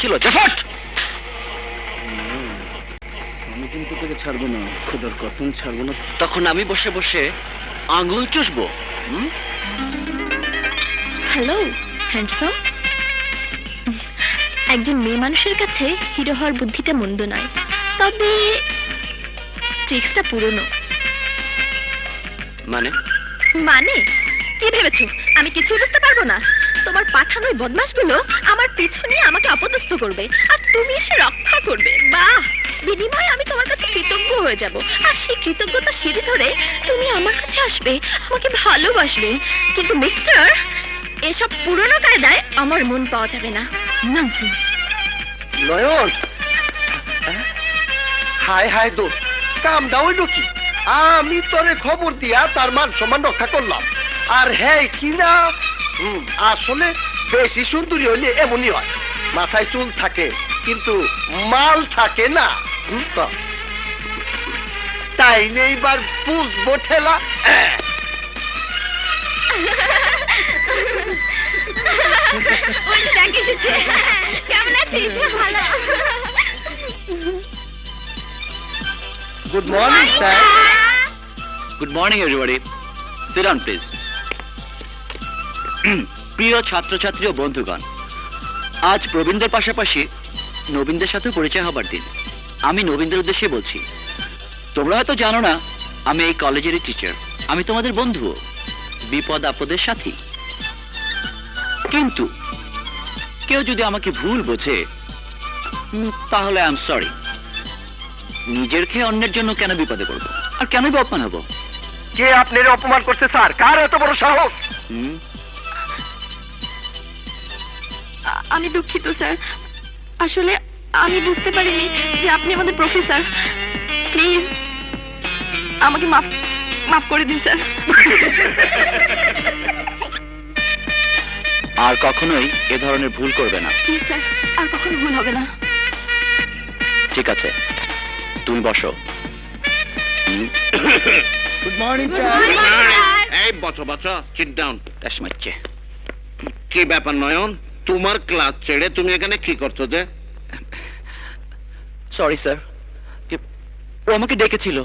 ছিল জাফট। আমি কিন্তু তোকে ছাড়বো না, খোদার কসম ছাড়বো না। তখন আমি বসে বসে আঙুল চুষবো। Hello handsome. একজন মেয়ে মানুষের কাছে হিরো হওয়ার বুদ্ধিটা মন্দ নয়, তবে ট্রিক্সটা পুরনো। মানে মানে কি ভেবেছো আমি কিছুই বুঝতে পারবো না? তোমার পাঠানো ওই বদমাশগুলো আমার পিছু নিয়ে আমাকে অপদস্থ করবে, আর তুমি এসে রক্ষা করবে। বাহ, বিনিময়ে আমি তোমার কাছে কৃতজ্ঞ হয়ে যাব, আর সেই কৃতজ্ঞতা সিঁড়ি ধরে তুমি আমার কাছে আসবে, আমাকে ভালোবাসবে। কিন্তু মিস্টার, এসব পুরনো কায়দায় আমার মন পাওয়া যাবে না। ননসেন্স। নয়ন, হায় হায় দোষ, কাম দাও কি? আমি তোরে খবর দিয়া তার মান সম্মান রক্ষা করলাম। আর হ্যাঁ কিনা, আসলে বেশি সুন্দরী হইলে এমনই হয়, মাথায় চুল থাকে কিন্তু মাল থাকে না। তাইলে এইবার বুঝবো ঠেলা। কেমন আছিস? ভালো। Good morning sir. Good morning everybody, sit down please. প্রিয় ছাত্রছাত্রী ও বন্ধুগণ, আজ প্রবীণদের পাশাপাশি নবীনদের সাথে পরিচয় হবার দিন। আমি নবীনদের উদ্দেশ্যে বলছি, তোমরা হয়তো জানো না আমি এই কলেজেরই টিচার, আমি তোমাদের বন্ধু, বিপদ আপদের সাথী। কিন্তু কেউ যদি আমাকে ভুল বোঝে তাহলে আই এম সরি। নিজের খেয়ে অন্যের জন্য কেন বিপদে পড়বো, আর কেনই বা অপমান হবো? কে আপনার অপমান করছে স্যার? কার এত বড় সাহস? আমি দুঃখিত স্যার, আসলে আমি বুঝতে পারিনি যে আপনি আমাদের প্রফেসর। প্লিজ আমাকে মাফ করে দিন স্যার। আর কখনোই এ ধরনের ভুল করবে না। জি স্যার, আর কখনো ভুল হবে না। ঠিক আছে, তুমি বসো। গুড মর্নিং এই বসো বসো, সিট ডাউন। তাস মারছে। কি ব্যাপার নয়ন, তোমার ক্লাস ছেড়ে তুমি এখানে কি করছো যে? সরি স্যার, ও আমাকে ডেকেছিল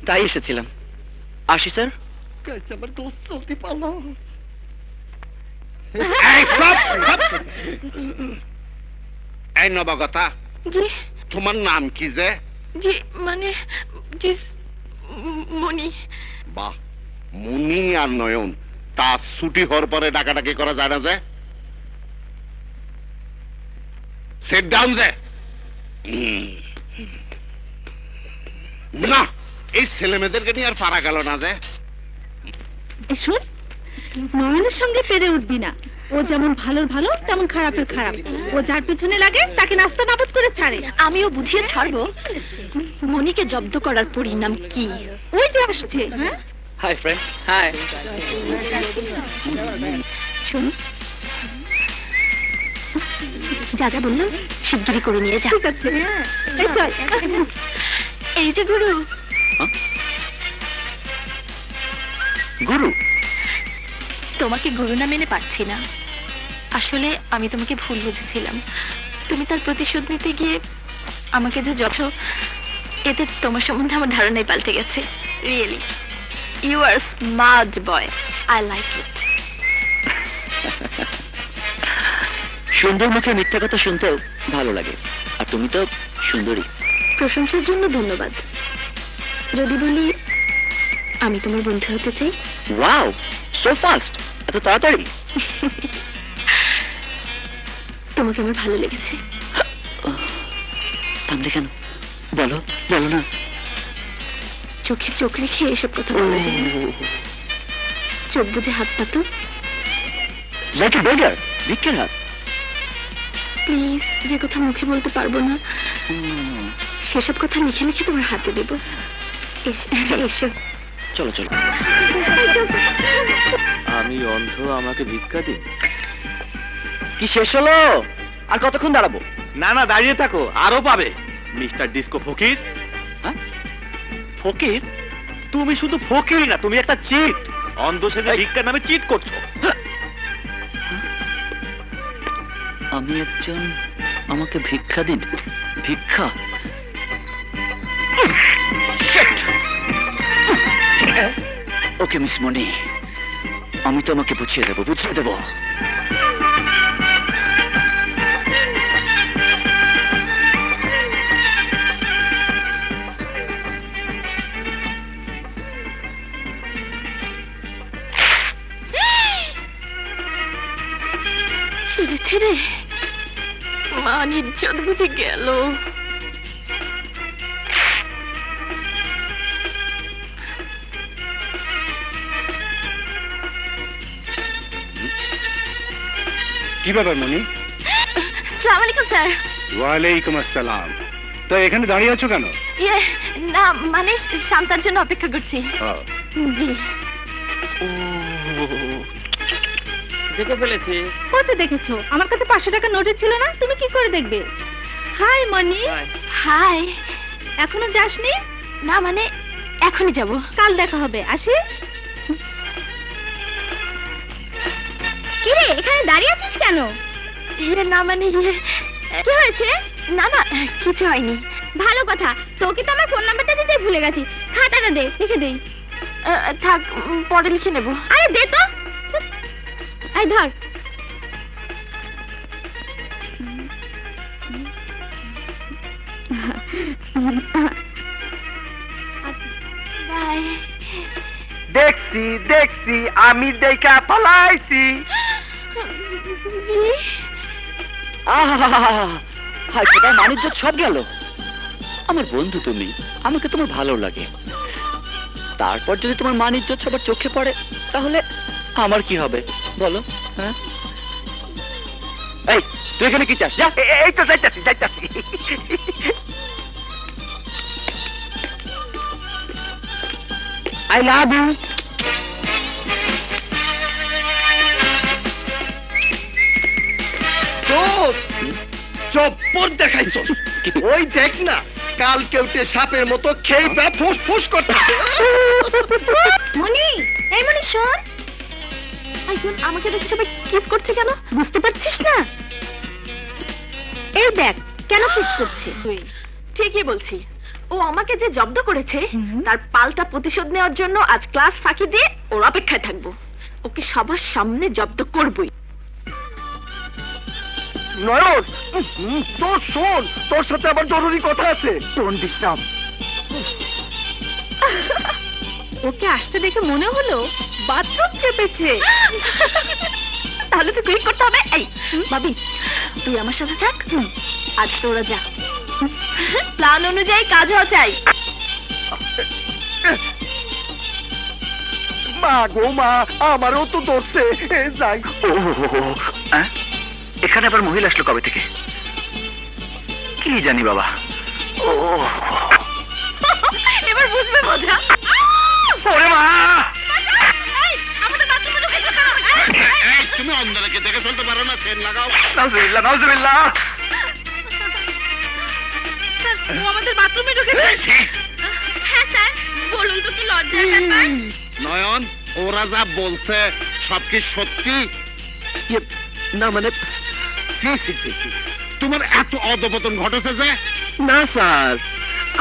তাই এসেছিলাম। আসি স্যার। আমার দোস্ত চলতে পারলো। এই stop, stop। এই নবাগতা, জি তোমার নাম কি যে? জি মানে জি মনি। বাহ, মুনি আর নয়ন, তা ছুটি হওয়ার পরে ডাকাডাকি করা যায় না যে? সিট ডাউন যে। না, এই ছেলে মেয়েদেরকে নিয়ে আর পারা গেল না যে। শোন, নয়নের সঙ্গে পেরে উঠবি না। ও যেমন ভালোর ভালো তেমন খারাপের খারাপ। ও যার পিছনে লাগে তাকে নাস্তা নাবুদ করে ছাড়ে। আমিও বুঝিয়ে ছাড়বো মনিকে জব্দ করার পরিণাম কি। ওই যে আসছে। হ্যাঁ, হাই ফ্রেন্ড। হাই। শোন, যা যা বললাম শিগগিরই করে নিয়ে যা। ঠিক আছে। এই চল। এই যে গুরু। গুরু? তোমাকে গুরু না মেনে পারছি না। আসলে আমি তোমাকে ভুল বুঝেছিলাম। তুমি তার প্রতিশোধ নিতে গিয়ে আমাকে যা যছ, এতে তোমার সম্বন্ধে আমার ধারণাই পাল্টে গেছে। Really you are smart boy, I like it. সুন্দর মুখে মিথ্যা কথা শুনতেও ভালো লাগে, আর তুমি তো সুন্দরী। প্রশংসার জন্য ধন্যবাদ। যদি বলি আমি তোমার বন্ধু হতে চাই। ওয়াও, সো ফাস্ট, এত তাড়াতাড়ি? তোমাকে আমার ভালো লেগেছে। থামলে কেন? বলো, বলো না। চোখে চোখ রেখে এসব কথা বলা যায় না। চোখ বুঝে হাত পাতো। লাইক এ বেগার, ভিক্ষের হাত। প্লিজ, যে কথা মুখে বলতে পারবো না সেসব কথা লিখে লিখে তোমার হাতে দেবো। এসো। চলো চলো। আমি অন্ধ, আমাকে ভিক্ষা দিন। কি শেষ হলো? আর কতক্ষণ দাঁড়াবো? না না, দাঁড়িয়ে থাকো, আরো পাবে। মিস্টার ডিস্কো ফকির। হ্যাঁ? ফকির? তুমি শুধু ফকির না, তুমি একটা চিট। অন্ধ সেজে ভিক্ষার নামে চিট করছো। আমি একজন আমাকে ভিক্ষা দিন, ভিক্ষা। ওকে মিস মনি, আমি তোমাকে বুঝিয়ে দেবো, বুঝিয়ে দেবো। ছেড়ে ছেড়ে মান ইজ্জত বুঝে গেল। কি ব্যাপার মনি? আসসালামু আলাইকুম স্যার। ওয়ালাইকুম আসসালাম। তো এখানে দাঁড়িয়ে আছো কেন? ইয়ে না, মানে শান্তার জন্য অপেক্ষা করছি। জি। দেখে ফেলেছি। কোথায় দেখেছো? আমার কাছে 500 টাকা নোটে ছিল না, তুমি কি করে দেখবে? হাই মনি। হাই। এখনো যাসনি? না মানে এখনই যাব। কাল দেখা হবে, আসি। কিরে এখানে দাঁড়িয়ে আছিস কেন? ইয়ে না মানে ইয়ে কি হয়েছে? না না কিছু হয়নি। ভালো কথা, তোকে তো আমার ফোন নাম্বারটা দিতে ভুলে গেছি। খাতাটা দে, লিখে দেই। থাক, পরে লিখে নেব। আরে দে তো। এই ধর। বাই। দেখছি দেখছি, আমি দেখা পালাইছি। জি। হাই, কোথায় মানিজ্য সব গেল। আমার বন্ধু তুমি, আমাকে তোমার ভালো লাগে। তারপর যদি তোমার মানিজ্য সবার চোখে পড়ে, তাহলে আমার কি হবে বলো? হ্যাঁ, এই তুই এখানে কি চাস? যা। এই তো যাইতাছি যাইতাছি। I love you. চপ্পর দেখাইছো। ওই দেখ না, কাল কেউটে সাপের মতো খেয়ে ফুস ফুস করতেছে। মনি, এই মনি শোন। একজন আমাকে দেখে সবাই কিস করছে কেন? বুঝতে পারছিস না? এই দেখ কেন কিস করছে। ঠিকই বলছি। ও আমাকে যে জব্দ করেছে হুম। তার পাল্টা প্রতিশোধ নেওয়ার জন্য আজ ক্লাস ফাঁকি দিয়ে ওর অপেক্ষায় থাকবো। ওকে সবার সামনে জব্দ করবই। নয়ন, তোর শোন, তোর সাথে আবার জরুরি কথা আছে। Don't disturb. ওকে আসতে দেখে মনে হলো বাথরুম চেপেছে। তাহলে তো কুইক করতে হবে। এই ভাবি, তুই আমার সাথে থাক। আজ তোরা যা, প্ল্যান অনুযায়ী কাজ হওয়া চাই। মা গো মা, আমারও তো ধরছে। যাই। এখানে আবার মহিলা আসলো কবে থেকে কি জানি বাবা। ও এবার বুঝবে মজা। ওরে মা, এই, আমাদের বাথরুমে ঢুকে গেছে কেন? এই, তুমি অন্ধরাকে দেখে চলতে পারো না? সেন লাগাও। নাউজুবিল্লাহ, নাউজুবিল্লাহ। ও আমাদের বাথরুমে ঢুকেছে। হ্যাঁ স্যার, বলুন তো কি লজ্জার ব্যাপার। নয়ন, ওরা যা বলছে সব কি সত্যি? না মানে, সি সি সি সি, তোমার এত অধপতন ঘটেছে যে? না স্যার,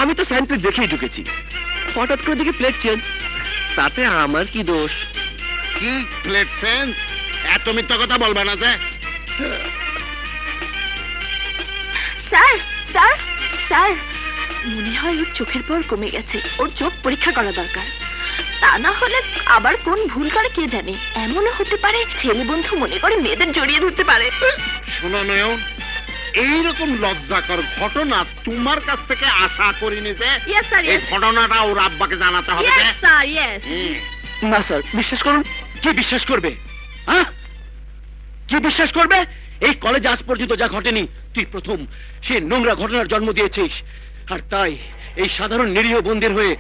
আমি তো স্যান্ডউইচ দেখেই ঢুকেছি। হঠাৎ করে দেখি প্লেট চেঞ্জ, তাতে আমার কি দোষ? কি প্লেট চেঞ্জ? এত মিথ্যা কথা বলবা না যে। স্যার স্যার স্যার, মনে হয় ওর চোখের পাওয়ার কমে গেছে। ওর চোখ পরীক্ষা করা দরকার। তা না হলে আবার কোন ভুল করে কে জানে। এমনও হতে পারে ছেলে বন্ধু মনে করে মেয়েদের জড়িয়ে ধরতে পারে। শোনো নয়ন, এইরকম লজ্জাকর ঘটনা তোমার কাছ থেকে আশা করিনি যে। ইয়েস স্যার, এই ইয়েস। ঘটনাটা ওর আব্বাকে জানাতে হবে যে। Yes sir, yes. হুম। না স্যার, বিশ্বাস করুন। কি বিশ্বাস করবে? হ্যাঁ, কি বিশ্বাস করবে? এই কলেজে আজ পর্যন্ত যা ঘটেনি, তুই প্রথম সে নোংরা ঘটনার জন্ম দিয়েছিস। আর তাই এই সাধারণ নিরীহ বন্দির হয়ে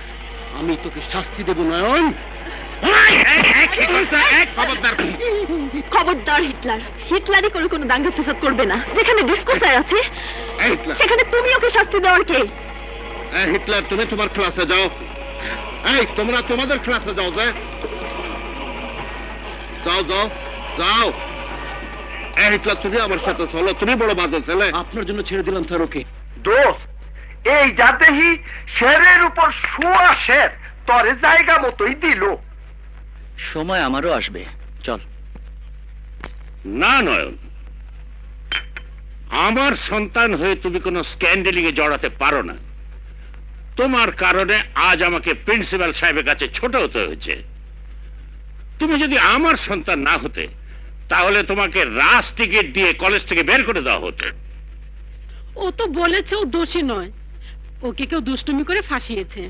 আমি তোকে শাস্তি দেব নয়ন। কি করছে? খবরদার। খবরদার হিটলার। হিটলারই কোনো দাঙ্গা ফেসাদ করবে না। যেখানে ডিসকো স্যার আছে এই হিটলার, সেখানে তুমি ওকে শাস্তি দেওয়ার কে? এই হিটলার, তুমি তোমার ক্লাসে যাও। এই তোমরা তোমাদের ক্লাসে যাও যে। যাও যাও যাও। এই হিটলার, তুমি আমার সাথে চলো, তুমি বড় বাজে ছেলে। আপনার জন্য ছেড়ে দিলাম স্যার ওকে। দোস্ত, এই যাতেহি শেরের উপর শোয়া শের তরে জায়গা মতোই দিল। সময় আমারও আসবে, চল। না নয়ন, আমার সন্তান হয়ে তুমি কোনো স্ক্যান্ডেলিং এ জড়াতে পারো না। তোমার কারণে আজ আমাকে প্রিন্সিপাল সাহেবের কাছে ছোট হতে হয়েছে। তুমি যদি আমার সন্তান না হতে, তাহলে তোমাকে রাস টিকিট দিয়ে কলেজ থেকে বের করে দেওয়া হতো। ও তো বলেছে ও দোষী নয়, ওকে কেউ দুষ্টুমি করে ফাঁসিয়েছে।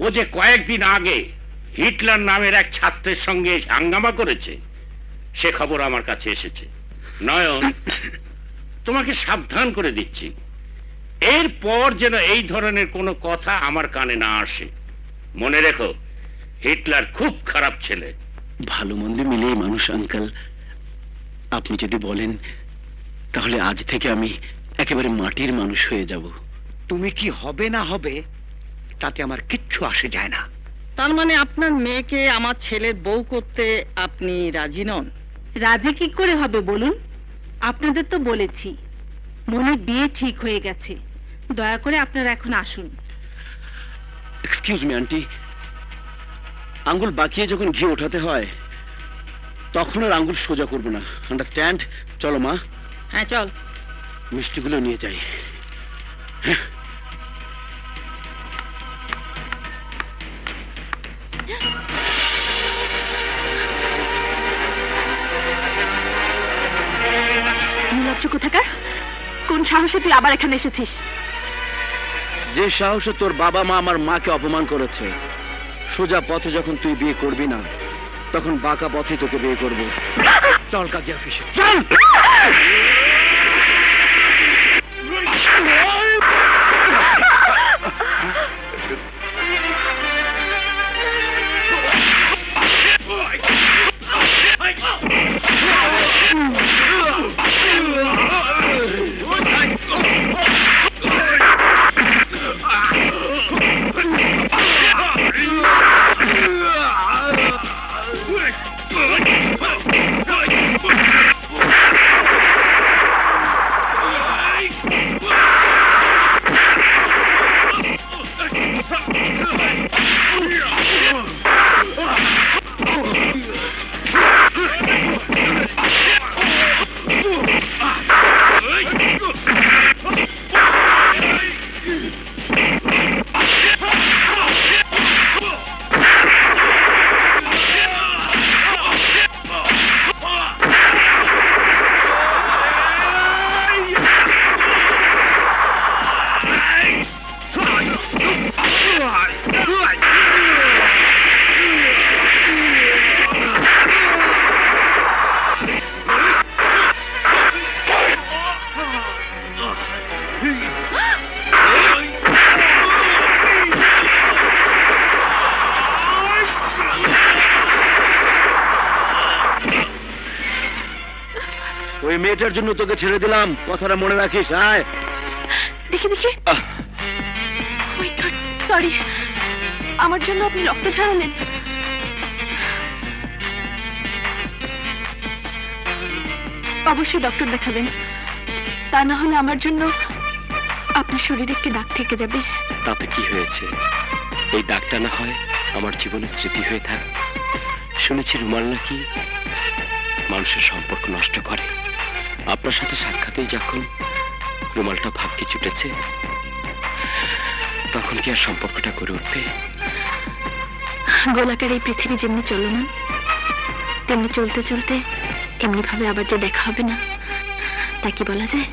ও যে কয়েকদিন আগে হিটলার নামের এক ছাত্রের সঙ্গে হাঙ্গামা করেছে, সে খবর আমার কাছে এসেছে। নয়ন, তোমাকে সাবধান করে দিচ্ছি, এরপর যেন এই ধরনের কোনো কথা আমার কানে না আসে। মনে রেখো, হিটলার খুব খারাপ ছেলে। ভালো মন্দ মিলেই মানুষ আঙ্কেল। আপনি যদি বলেন তাহলে আজ থেকে আমি একেবারে মাটির মানুষ হয়ে যাব। তুমি কি হবে না হবে তাতে আমার কিচ্ছু আসে যায় না। তার মানে আপনার মেয়েকে আমার ছেলের বউ করতে আপনি রাজি নন? রাজি কি করে হবে বলুন? আপনাদের তো বলেছি মনির বিয়ে ঠিক হয়ে গেছে, দয়া করে আপনারা এখন আসুন। এক্সকিউজ মি আন্টি, আঙ্গুল বাঁকিয়ে যখন ঘি ওঠাতে হয় তখন আর আঙ্গুল সোজা করবো না, আন্ডারস্ট্যান্ড? চলো মা, হ্যাঁ চল। মিষ্টিগুলো নিয়ে যাই। নির্লজ্জ কোথাকার, কোন সাহসে তুই আবার এখানে এসেছিস? যে সাহসে তোর বাবা মা আমার মাকে অপমান করেছে, সোজা পথে যখন তুই বিয়ে করবি না তখন বাঁকা পথে তোকে বিয়ে করবো। চল কাজে অফিসে চল। ওই মেয়েটার জন্য তোকে ছেড়ে দিলাম, কথাটা মনে রাখিস। আয় দেখি দেখি। সরি, আমার জন্য আপনি রক্ত ঝরালেন। অবশ্যই ডক্টর দেখাবেন, তা না হলে আমার জন্য আপনার শরীরে একটি দাগ থেকে যাবে। তাতে কি হয়েছে? এই দাগটা না হয় আমার জীবনের স্মৃতি হয়ে থাক। শুনেছি রুমাল নাকি মানুষের সম্পর্ক নষ্ট করে। আপনার সাথে সাক্ষাতেই যখন রুমালটা ভাগ্যে ছুটেছে, তখন কি আর সম্পর্কটা করে উঠবে? গোলাকার এই পৃথিবী যেমনি চলল না, তেমনি চলতে চলতে এমনি ভাবে আবার যে দেখা হবে না, তা কি বলা যায়?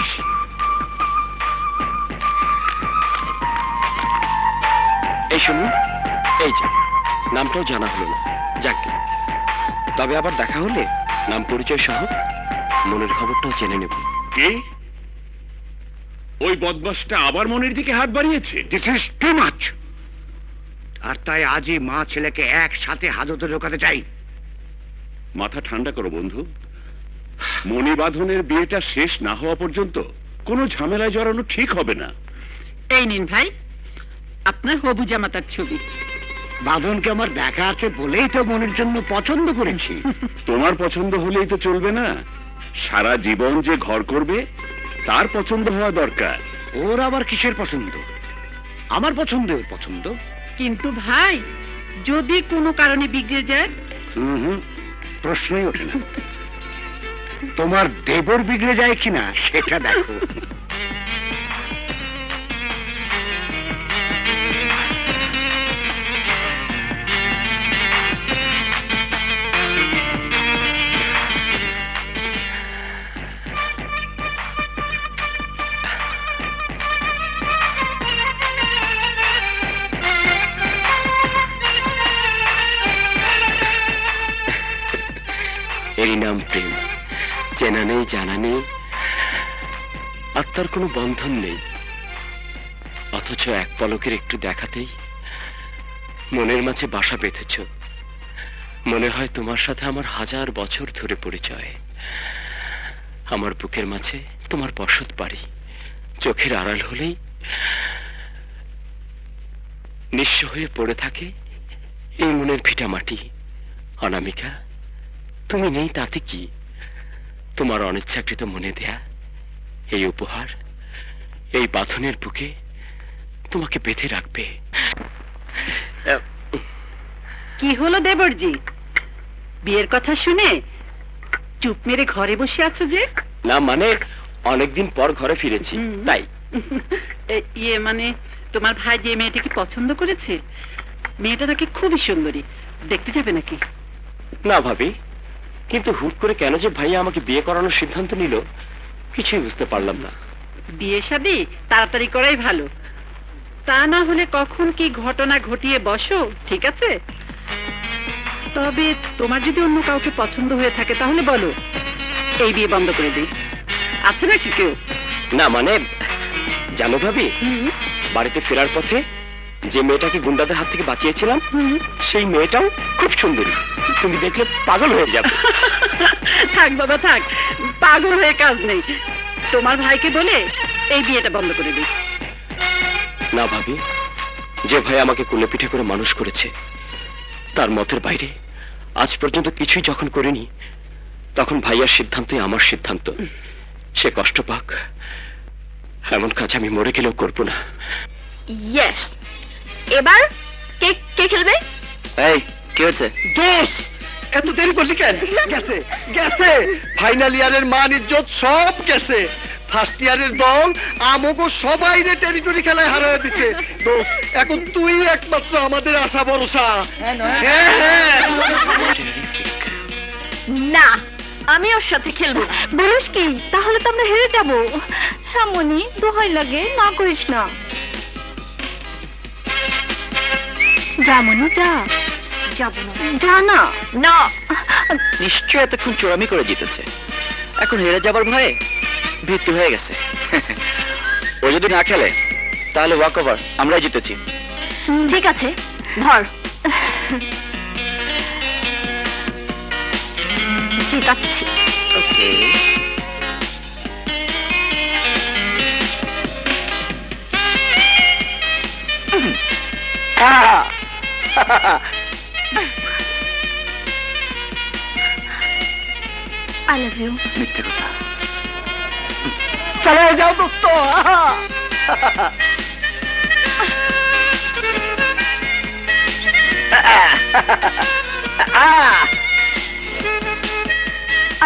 আসি। এই শুনুন, এই যে নামটাও জানা হলো না, যাকে তবে আবার দেখা হলে নাম পরিচয় সহ মনের খবরটাও জেনে নেব। কি? ওই বদমাসটা আবার মনের দিকে হাত বাড়িয়েছে? This is too much. আর তাই আজই মা ছেলেকে একসাথে হাজতে ঢোকাতে চাই। মাথা ঠান্ডা করো বন্ধু, মণিবাঁধনের বিয়েটা শেষ না হওয়া পর্যন্ত কোনো ঝামেলায় জড়ানো ঠিক হবে না। এই নিন ভাই আপনার হবু জামাতার ছবি। বাঁধনকে আমার দেখা আছে বলেই তো মনের জন্য পছন্দ করেছি। তোমার পছন্দ হলেই তো চলবে না, সারা জীবন যে ঘর করবে তার পছন্দ হওয়া দরকার। ওর আবার কিসের পছন্দ? আমার পছন্দ ওর পছন্দ। কিন্তু ভাই, যদি কোনো কারণে বিগড়ে যায়? হুম, প্রশ্নই ওঠে না। তোমার দেবর বিগড়ে যায় কিনা সেটা দেখো। এরই নাম প্রেম। চেনা নেই, জানা নেই, আত্মার কোনো বন্ধন নেই, অথচ এক পলকের একটু দেখাতেই মনের মাঝে বাসা বেঁধেছ। মনে হয় তোমার সাথে আমার 1000 বছর ধরে পরিচয়। আমার বুকের মাঝে তোমার বসত বাড়ি, চোখের আড়াল হলেই নিঃস্ব হয়ে পড়ে থাকে এই মনের ভিটা মাটি। অনামিকা, তুমি নেই তাতে কি? তোমার অনিচ্ছাকৃত মনে দেয়া এই উপহার এই বাঁধনের বুকে তোমাকে বেঁধে রাখবে। কি হলো দেবরজি, বিয়ের কথা শুনে চুপ মেরে ঘরে বসে আছো যে? না মানে, অনেকদিন পর ঘরে ফিরেছি তাই। ইয়ে মানে, তোমার ভাই যে মেয়েটাকে পছন্দ করেছে, মেয়েটা নাকি খুবই সুন্দরী, দেখতে যাবে নাকি? না ভাবি, কিন্তু হুট করে কেন যে ভাইয়া আমাকে বিয়ে করানোর সিদ্ধান্ত নিল কিছুই বুঝতে পারলাম না। বিয়ে শাদী তাড়াতাড়ি করাই ভালো, তা না হলে কখন কি ঘটনা ঘটিয়ে বসো। ঠিক আছে, তবে তোমার যদি অন্য কাউকে পছন্দ হয়ে থাকে তাহলে বলো, এই বিয়ে বন্ধ করে দিই। আছে নাকি কেউ? না মানে, জানো ভাবি, বাড়িতে ফেরার পথে যে মেয়েটাকে গুন্ডাদের হাত থেকে বাঁচিয়েছিলাম সেই মেয়েটাও খুব সুন্দরী, তুমি দেখলে পাগল হয়ে যাবে। থাক বাবা থাক, পাগল হয়ে কাজ নেই। তোমার ভাইকে বলে এই বিয়েটা বন্ধ করে দিই। না ভাবি, যে ভাই আমাকে কোলে পিঠে করে মানুষ করেছে তার মতের বাইরে আজ পর্যন্ত কিছুই যখন করিনি, তখন ভাইয়ার সিদ্ধান্তই আমার সিদ্ধান্ত। সে কষ্ট পাক, এমন কাজ আমি মরে গেলেও করবো না। ইয়েস, এবার কে কে খেলবে? এই কি হচ্ছে? দোষ, এত দেরি করলি কেন? গেছে গেছে, ফাইনাল ইয়ারের মান ইজ্জত সব গেছে। ফার্স্ট ইয়ারের দল আমগো সবাই টেরিটরি খেলায় হারিয়ে দিছে। দোষ, এখন তুই একমাত্র আমাদের আশা ভরসা। হ্যাঁ, হ্যাঁ। না, আমি ওর সাথে খেলবো। বলিস কি? তাহলে তো আমরা হেরে যাবো। হ্যাঁ মনি, দোহাই লাগে, না করিস না। যা মনি যা। যাবো না। যা না। না, নিশ্চয় এতক্ষণ চোরামি করে জিতেছে, এখন হেরে যাবার ভয়ে মৃত্যু হয়ে গেছে। ও যদি না খেলে তাহলে ওয়াক ওভার, আমরাই জিতেছি। ঠিক আছে, ধর। জিতাচ্ছি। ওকে, I love you. মিথ্যে কথা। চলে যাও দোস্ত।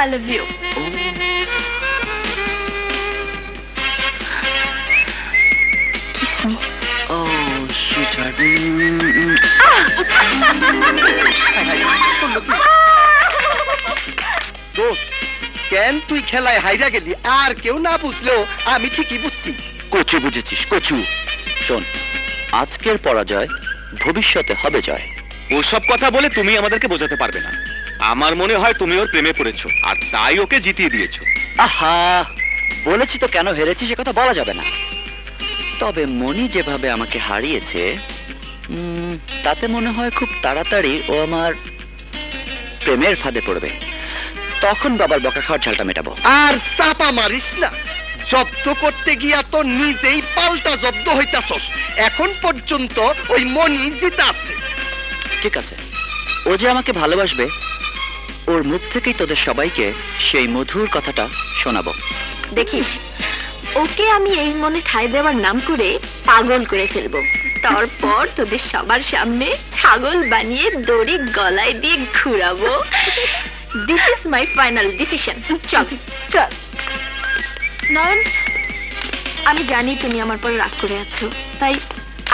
I love you. Kiss me. ও সুইটহার্ট। দোস্ত, কেন তুই খেলায় হাইরা গেলি? আর কেউ না বুঝলেও আমি ঠিকই বুঝছি। কচু বুঝেছিস, কচু। শোন, আজকের পরাজয় ভবিষ্যতে হবে জয়। ওসব কথা বলে তুমি আমাদেরকে বোঝাতে পারবে না। আমার মনে হয় তুমি ওর প্রেমে পড়েছো, আর তাই ওকে জিতিয়ে দিয়েছো। আহা, বলেছি তো কেন হেরেছি সে কথা বলা যাবে না। তবে মনি যেভাবে আমাকে হারিয়েছে, তাতে মনে হয় খুব তাড়াতাড়ি ও আমার প্রেমের ফাঁদে পড়বে। তখন বাবার বকা খাওয়ার ঝালটা মেটাবো। আর চাপা মারিস না, জব্দ করতে গিয়া তো নিজেই পাল্টা জব্দ হইতাছস। এখন পর্যন্ত ওই মনি জিতাছে। ঠিক আছে, ও যে আমাকে ভালোবাসবে ওর মুখ থেকেই তোদের সবাইকে সেই মধুর কথাটা শোনাবো। দেখিস, ওকে আমি এই মনে ঠাঁই দেওয়ার নাম করে পাগল করে ফেলবো। তারপর তোদের সবার সামনে ছাগল বানিয়ে দড়ি গলায় দিয়ে ঘুরাবো। This is my final decision. চল চল। নয়ন, আমি জানি তুমি আমার পর রাগ করে আছো, তাই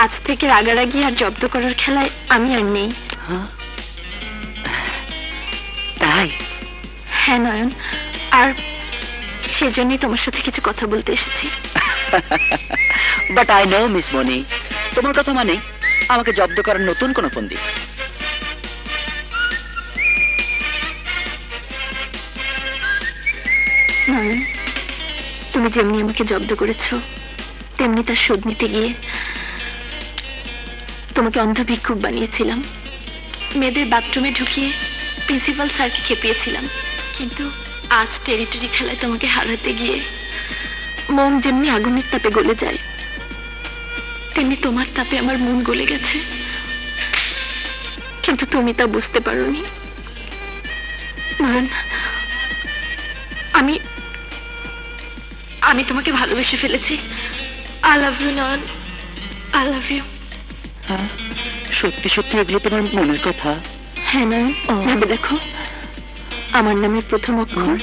আজ থেকে রাগারাগি আর জব্দ করার খেলায় আমি আর নেই। তাই? হ্যাঁ নয়ন, আর সেজন্যই তোমার সাথে কিছু কথা বলতে এসেছি। বাট আই নো মিস মনি, তোমার কথা মানে আমাকে জব্দ করার নতুন কোনো ফন্দি। নয়ন, তুমি যেমনি আমাকে জব্দ করেছো, তেমনি তার শোধ নিতে গিয়ে তোমাকে অন্ধ ভিক্ষুক বানিয়েছিলাম। মেয়েদের বাথরুমে ঢুকিয়ে প্রিন্সিপাল স্যারকে খেপিয়েছিলাম। কিন্তু আজ টেরিটরি খেলায় তোমাকে হারাতে গিয়ে মন যেমনি আগুনের তাপে গলে যায়, তেমনি তোমার তাপে আমার মন গলে গেছে। কিন্তু তুমি তা বুঝতে পারোনি। নয়ন, আমি আমি তোমাকে ভালোবেসে ফেলেছি। I love you Nayan, I love you. সত্যি সত্যি এগুলো তোমার মনের কথা? হ্যাঁ নয়ন, ভেবে দেখো, আমার নামের প্রথম অক্ষর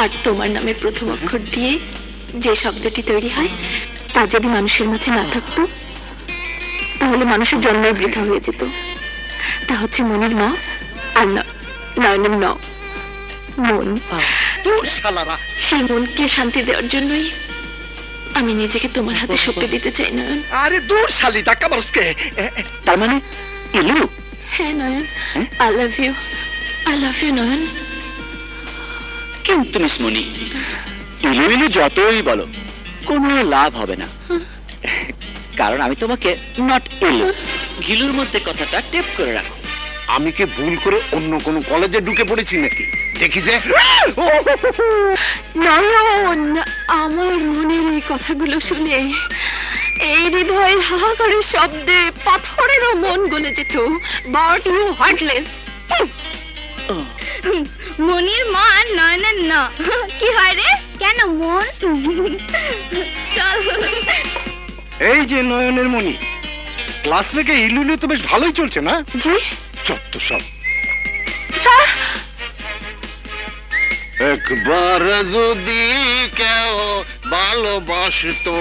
আর তোমার নামের প্রথম অক্ষর দিয়ে যে শব্দটি তৈরি হয়, তা যদি মানুষের মাঝে না থাকতো তাহলে মানুষের জন্মই বৃথা হয়ে যেত। তা হচ্ছে মনের ন আর নয়নের ন, মন। শালারা, সেই মনকে শান্তি দেওয়ার জন্যই আমি নিজেকে তোমার হাতে সঁপে দিতে চাই নয়ন। আরে দূর শালি, ধাক্কা মারুসকে। তার মানে ইলু? হ্যাঁ নয়ন, I love you, I love you নয়ন। কিন্তু মিস মনি, ইলু ইলু যতই বলো কোনো লাভ হবে না, কারণ আমি তোমাকে নট ইলু ঘিলুর মধ্যে কথাটা টেপ করে রাখো। আমি কি ভুল করে অন্য কোনো কলেজে ঢুকে পড়েছি নাকি? দেখি যে নয়ন, আমার মনের এই কথাগুলো শুনে এই হৃদয়ের হাহাকারের শব্দে পাথরেরও মন গলে যেত। But you heartless. মনির মন নয়নের ন কি হয় রে? কেন মন? চল। এই যে নয়নের মণি, ক্লাস থেকে ইলুলু তো বেশ ভালোই চলছে না? জি যত সব। স্যার, একবার যদি কেউ ভালোবাসতো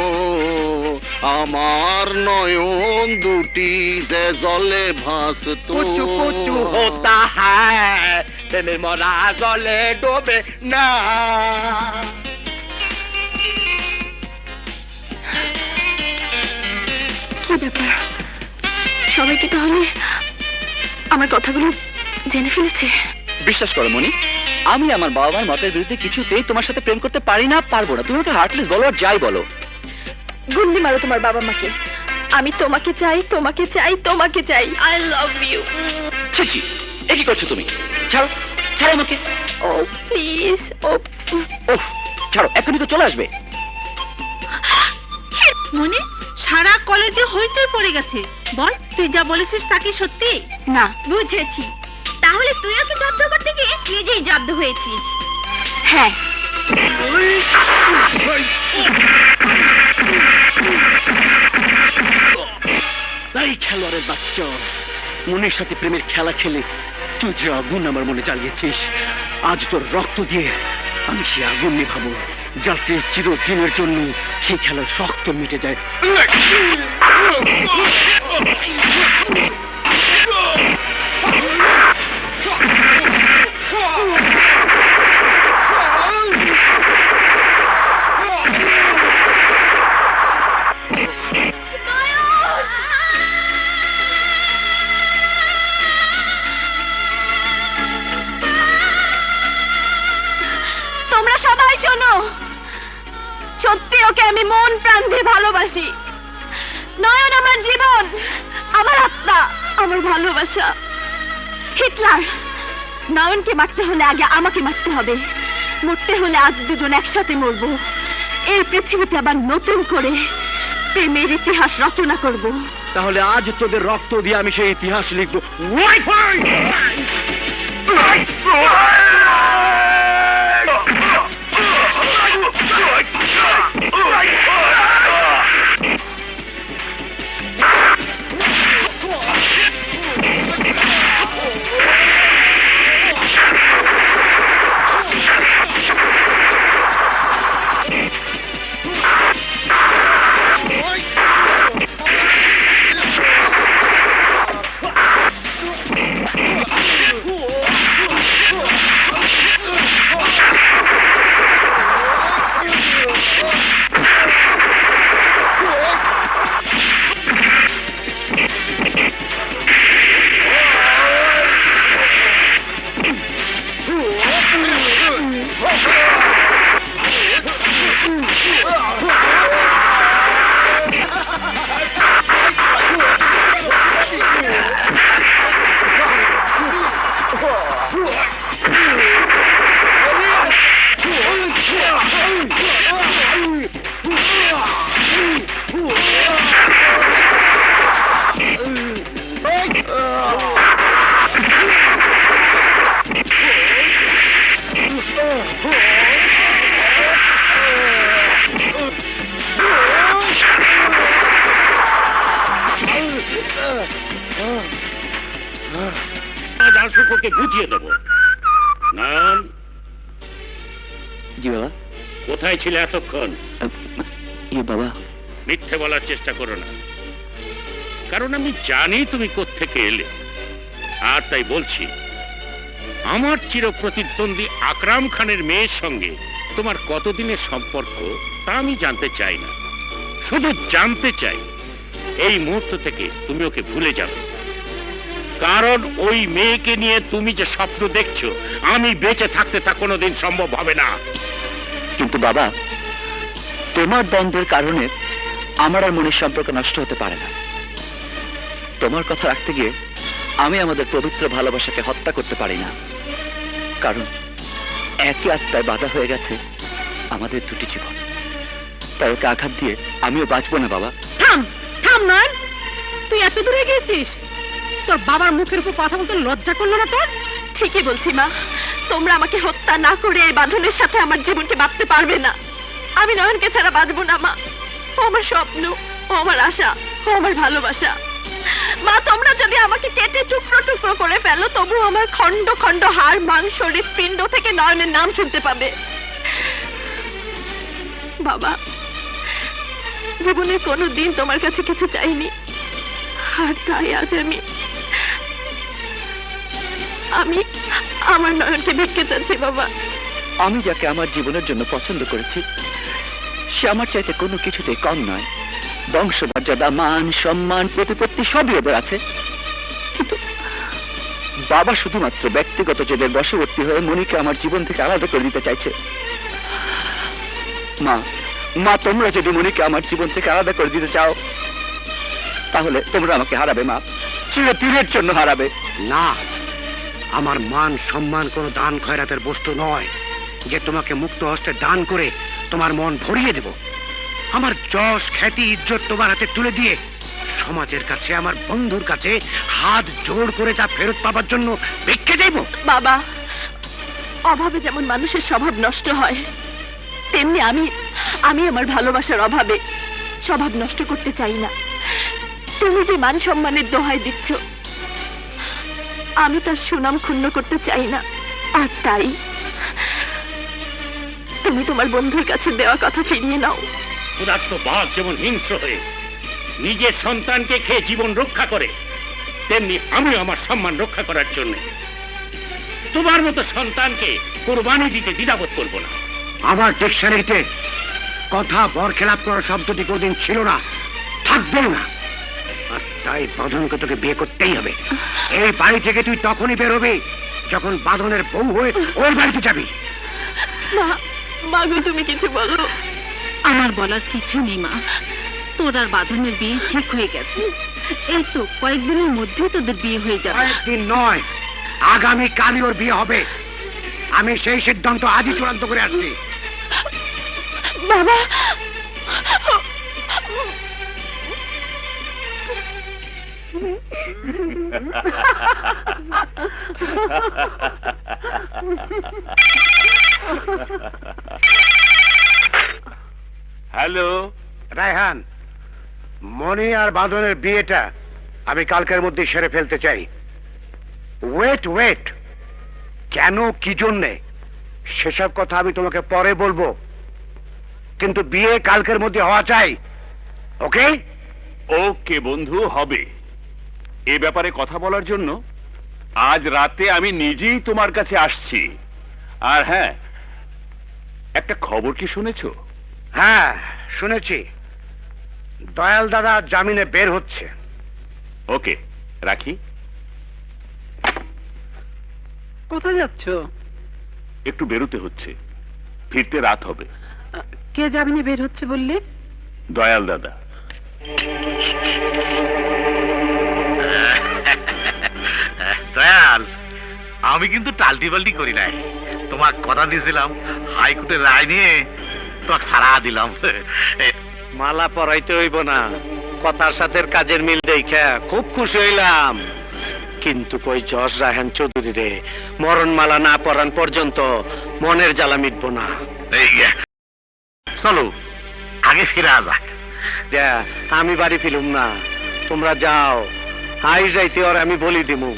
আমার নয়ন দুটি যে জলে ভাসতো। কুচু কুচু হোতা হ্যায়, প্রেমের মরা জলে ডোবে না। কি ব্যাপার, সবাইকে তাহলে আমার কথাগুলো জেনে ফেলেছে? বিশ্বাস করো মনি, আমি আমার বাবা মার মতের বিরুদ্ধে কিছুতেই তোমার সাথে প্রেম করতে পারি না, পারবো না। তুমি ওকে হার্টলেস বলো আর যাই বলো। গুন্ডি মারো তোমার বাবা মাকে। আমি তোমাকে চাই, তোমাকে চাই, তোমাকে চাই। I love you. ছি, এ কি করছো তুমি? ছাড়ো, ছাড়ো আমাকে। ও প্লিজ, ও ওহ, ছাড়ো, এখনই তো চলে আসবে। মনে সারা কলেজে হইচই পড়ে গেছে। বল, তুই যা বলেছিস তা কি সত্যি? না। বুঝেছি, তাহলে তুই ওকে জব্দ করতে গিয়ে নিজেই জব্দ হয়েছিস। হ্যাঁ, এই খেলোয়াড়ের বাচ্চা, মনের সাথে প্রেমের খেলা খেলে তুই যে আগুন আমার মনে জ্বালিয়েছিস, আজ তোর রক্ত দিয়ে আমি সে আগুন নেভাবো, যাতে চিরদিনের জন্য সেই খেলার শক্ত মিটে যায়। তোমরা সবাই শোনো, সত্যি ওকে আমি মন প্রাণ দিয়ে ভালোবাসি। নয়ন আমার জীবন, আমার আত্মা, আমার ভালোবাসা। হিটলার, নয়নকে মারতে হলে আগে আমাকে মারতে হবে। মরতে হলে আজ দুজন একসাথে মরবো। এই পৃথিবীতে আবার নতুন করে প্রেমের ইতিহাস রচনা করব। তাহলে আজ তোদের রক্ত দিয়ে আমি সেই ইতিহাস লিখবো। আজ আশুকে বুঝিয়ে দেবো। নয়ন, জি বাবা। কোথায় ছিলে এতক্ষণ? বাবা, মিথ্যে বলার চেষ্টা করো না, কারণ আমি জানি তুমি কোত্থেকে এলে। আর তাই বলছি, আমার চিরপ্রতিদ্বন্দ্বী আকরাম খানের মেয়ের সঙ্গে তোমার কতদিনের সম্পর্ক তা আমি জানতে চাই না, শুধু জানতে চাই এই মুহূর্ত থেকে তুমি ওকে ভুলে যাবে। কারণ ওই মেয়েকে নিয়ে তুমি যে স্বপ্ন দেখছো, আমি বেঁচে থাকতে তা কোনোদিন সম্ভব হবে না। কিন্তু বাবা, তোমার দ্বন্দ্বের কারণে আমার আর মনের সম্পর্ক নষ্ট হতে পারে না। তোমার কথা রাখতে গিয়ে আমি আমাদের পবিত্র ভালোবাসাকে হত্যা করতে পারি না, কারণ একই আত্মায় বাধা হয়ে গেছে আমাদের দুটি জীবন। তাই ওকে আঘাত দিয়ে আমিও বাঁচবো না বাবা। থাম থাম নয়ন, তুই এত দূরে গিয়েছিস? তোর বাবার মুখের উপর কথা বলতে লজ্জা করলো না তোর? ঠিকই বলছি মা, তোমরা আমাকে হত্যা না করে এই বাঁধনের সাথে আমার জীবনকে বাঁধতে পারবে না। আমি নয়নকে ছাড়া বাঁচবো না মা। ও আমার স্বপ্ন, ও আমার আশা, ও আমার ভালোবাসা। মা, তোমরা যদি আমাকে কেটে টুকরো টুকরো করে ফেলো, তবু আমার খন্ড খন্ড হাড় মাংস হৃৎপিণ্ড থেকে নয়নের নাম শুনতে পাবে। বাবা, জীবনে কোনো দিন তোমার কাছে কিছু চাইনি, আর তাই আজ আমি আমার নয়নকে ভিক্ষে চাচ্ছি বাবা। আমি যাকে আমার জীবনের জন্য পছন্দ করেছি, সে আমার চাইতে কোনো কিছুতে কম নয়। বংশমর্যাদা, মান, সম্মান, প্রতিপত্তি সবই ওদের আছে, কিন্তু বাবা শুধুমাত্র ব্যক্তিগত জেদের বশবর্তী হয়ে মনিকে আমার জীবন থেকে আলাদা করে দিতে চাইছে। মা, তোমরা যদি মনিকে আমার জীবন থেকে আলাদা করে দিতে চাও, তাহলে তোমরা আমাকে হারাবে মা, চিরদিনের জন্য হারাবে। না, আমার মান সম্মান কোনো দান খয়রাতের বস্তু নয় যে তোমাকে মুক্ত হস্তে দান করে তোমার মন ভরিয়ে দেব। আমার যশ, খ্যাতি, ইজ্জত তোমার হাতে তুলে দিয়ে সমাজের কাছে, আমার বন্ধুর কাছে হাত জোড় করে তা ফেরত পাবার জন্য ভিক্ষে চাইব। বাবা, অভাবে যেমন মানুষের স্বভাব নষ্ট হয়, তেমনি আমি আমার ভালোবাসার অভাবে স্বভাব নষ্ট করতে চাই না। তুমি যে মান সম্মানের দোহাই দিচ্ছ, আমি তার সুনাম ক্ষুণ্ণ করতে চাই না। আর তাই তুমি তোমার বন্ধুর কাছে দেওয়া কথা ফিরিয়ে নাও। ক্ষুধার্ত বাঘ যেমন হিংস্র হয়ে নিজের সন্তানকে খেয়ে জীবন রক্ষা করে, তেমনি আমি আমার সম্মান রক্ষা করার জন্য তোমার মতো সন্তানকে কোরবানি দিতে দ্বিধাবোধ করবো না। আমার ডিকশনারিতে কথা বরখেলাপ করার শব্দটি কোনদিন ছিল না, থাকবেও না। আর তাই বাঁধনকে তোকে বিয়ে করতেই হবে। এই বাড়ি থেকে তুই তখনই বেরোবি যখন বাঁধনের বউ হয়ে ওর বাড়িতে যাবি। মা গো, তুমি কিছু বলো। আমার বলার কিছু নেই মা, তোর আর বাঁধনের বিয়ে ঠিক হয়ে গেছে। এই তো কয়েকদিনের মধ্যেই তোদের বিয়ে হয়ে যাবে। কয়েকদিন নয়, আগামী কালই ওর বিয়ে হবে। আমি সেই সিদ্ধান্ত আজই চূড়ান্ত করে আসছি। বাবা, হ্যালো, রায়হান, মনি আর বাঁধনের বিয়েটা আমি কালকের মধ্যে সেরে ফেলতে চাই। ওয়েট ওয়েট, কেন কি জন্যে সেসব কথা আমি তোমাকে পরে বলবো, কিন্তু বিয়ে কালকের মধ্যে হওয়া চাই। ওকে? ওকে বন্ধু, হবে। এ ব্যাপারে কথা বলার জন্য আজ রাতে আমি নিজেই তোমার কাছে আসছি। আর হ্যাঁ, একটা খবর কি শুনেছো? হ্যাঁ, শুনেছি। দয়াল দাদা জামিনে বের হচ্ছে। ওকে, রাখি। কোথায় যাচ্ছ? একটু বেরোতে হচ্ছে, ফিরতে রাত হবে। কে জামিনে বের হচ্ছে বললে? দয়াল দাদা। দয়াল, আমি কিন্তু টাল্টি বাল্টি করি নাই। তোমাক কথা দিয়েছিলাম, হাইকোর্টের রায় নিয়ে তোমাকে সারা দিলাম। মালা পরাইতে হইব না, কথার সাথে কাজের মিল দেখা খুব খুশি হইলাম। কিন্তু কই যশ রায়হান চৌধুরী রে, মরণ মালা না পরান পর্যন্ত মনের জ্বালা মিটবো না। চলো আগে ফিরে যাক। আমি বাড়ি ফিরুম না, তোমরা যাও। আই যাইতে ওর আমি বলি দিমু।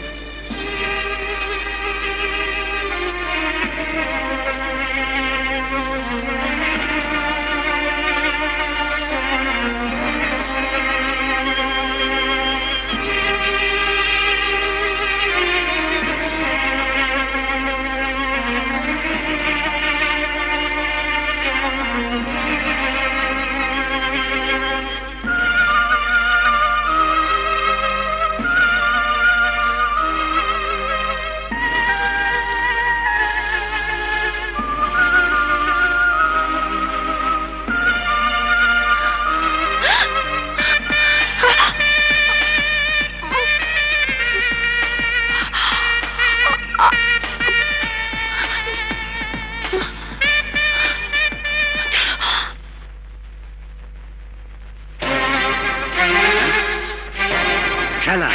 শালা,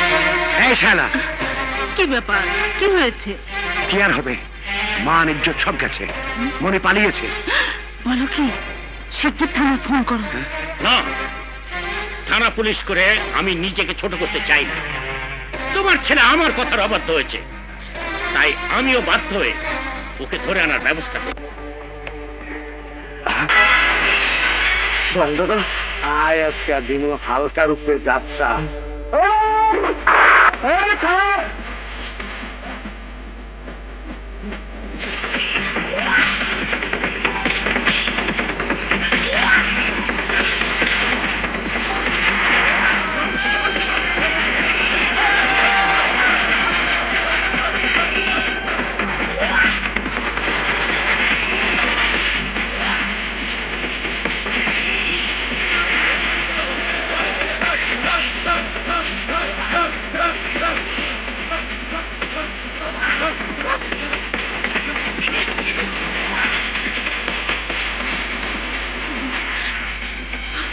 এই শালা, কি ব্যাপার, কি হয়েছে? কি আর হবে? মান ইজ্জত সব গেছে। মনি পালিয়েছে। বলো কি? শিগগির থানায় ফোন করো। না, থানা পুলিশ করে আমি নিজেকে ছোট করতে চাই না। তোমার ছেলে আমার কথার অবাধ্য হয়েছে, তাই আমিও বাধ্য হয়ে ওকে ধরে আনার ব্যবস্থা করব। বন্ধুরা, আয় আজকে দিনু হালকার উপরে যাত্রা।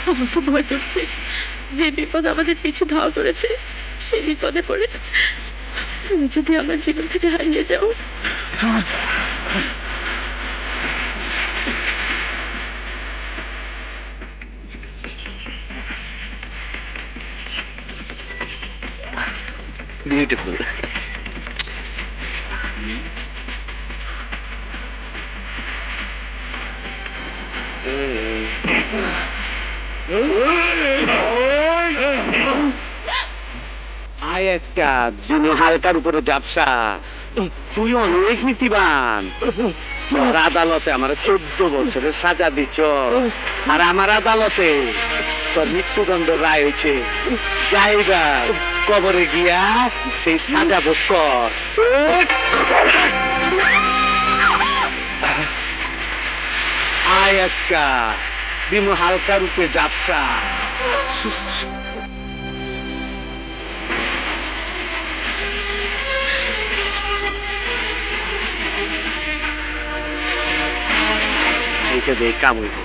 আমার খুব ভয় করছে। যে বিপদ আমাদের পিছু ধাওয়া করেছে, সেই বিপদে পড়ে তুমি যদি আমার জীবন থেকে হারিয়ে যাও। বিউটিফুল। আয় একটা দিনু হালকার উপরে যাবসা। তুই অনেক নীতিবান। তোর আদালতে আমার 14 বছরের সাজা দিচ্ছ, আর আমার আদালতে তোর মৃত্যুদণ্ড রায় হয়েছে। জায়গা কবরে গিয়া সেই সাজা ভোগ কর। আয় একটা দিনু হালকার উপরে যাবসা। এইটা দিয়ে কাম হইব।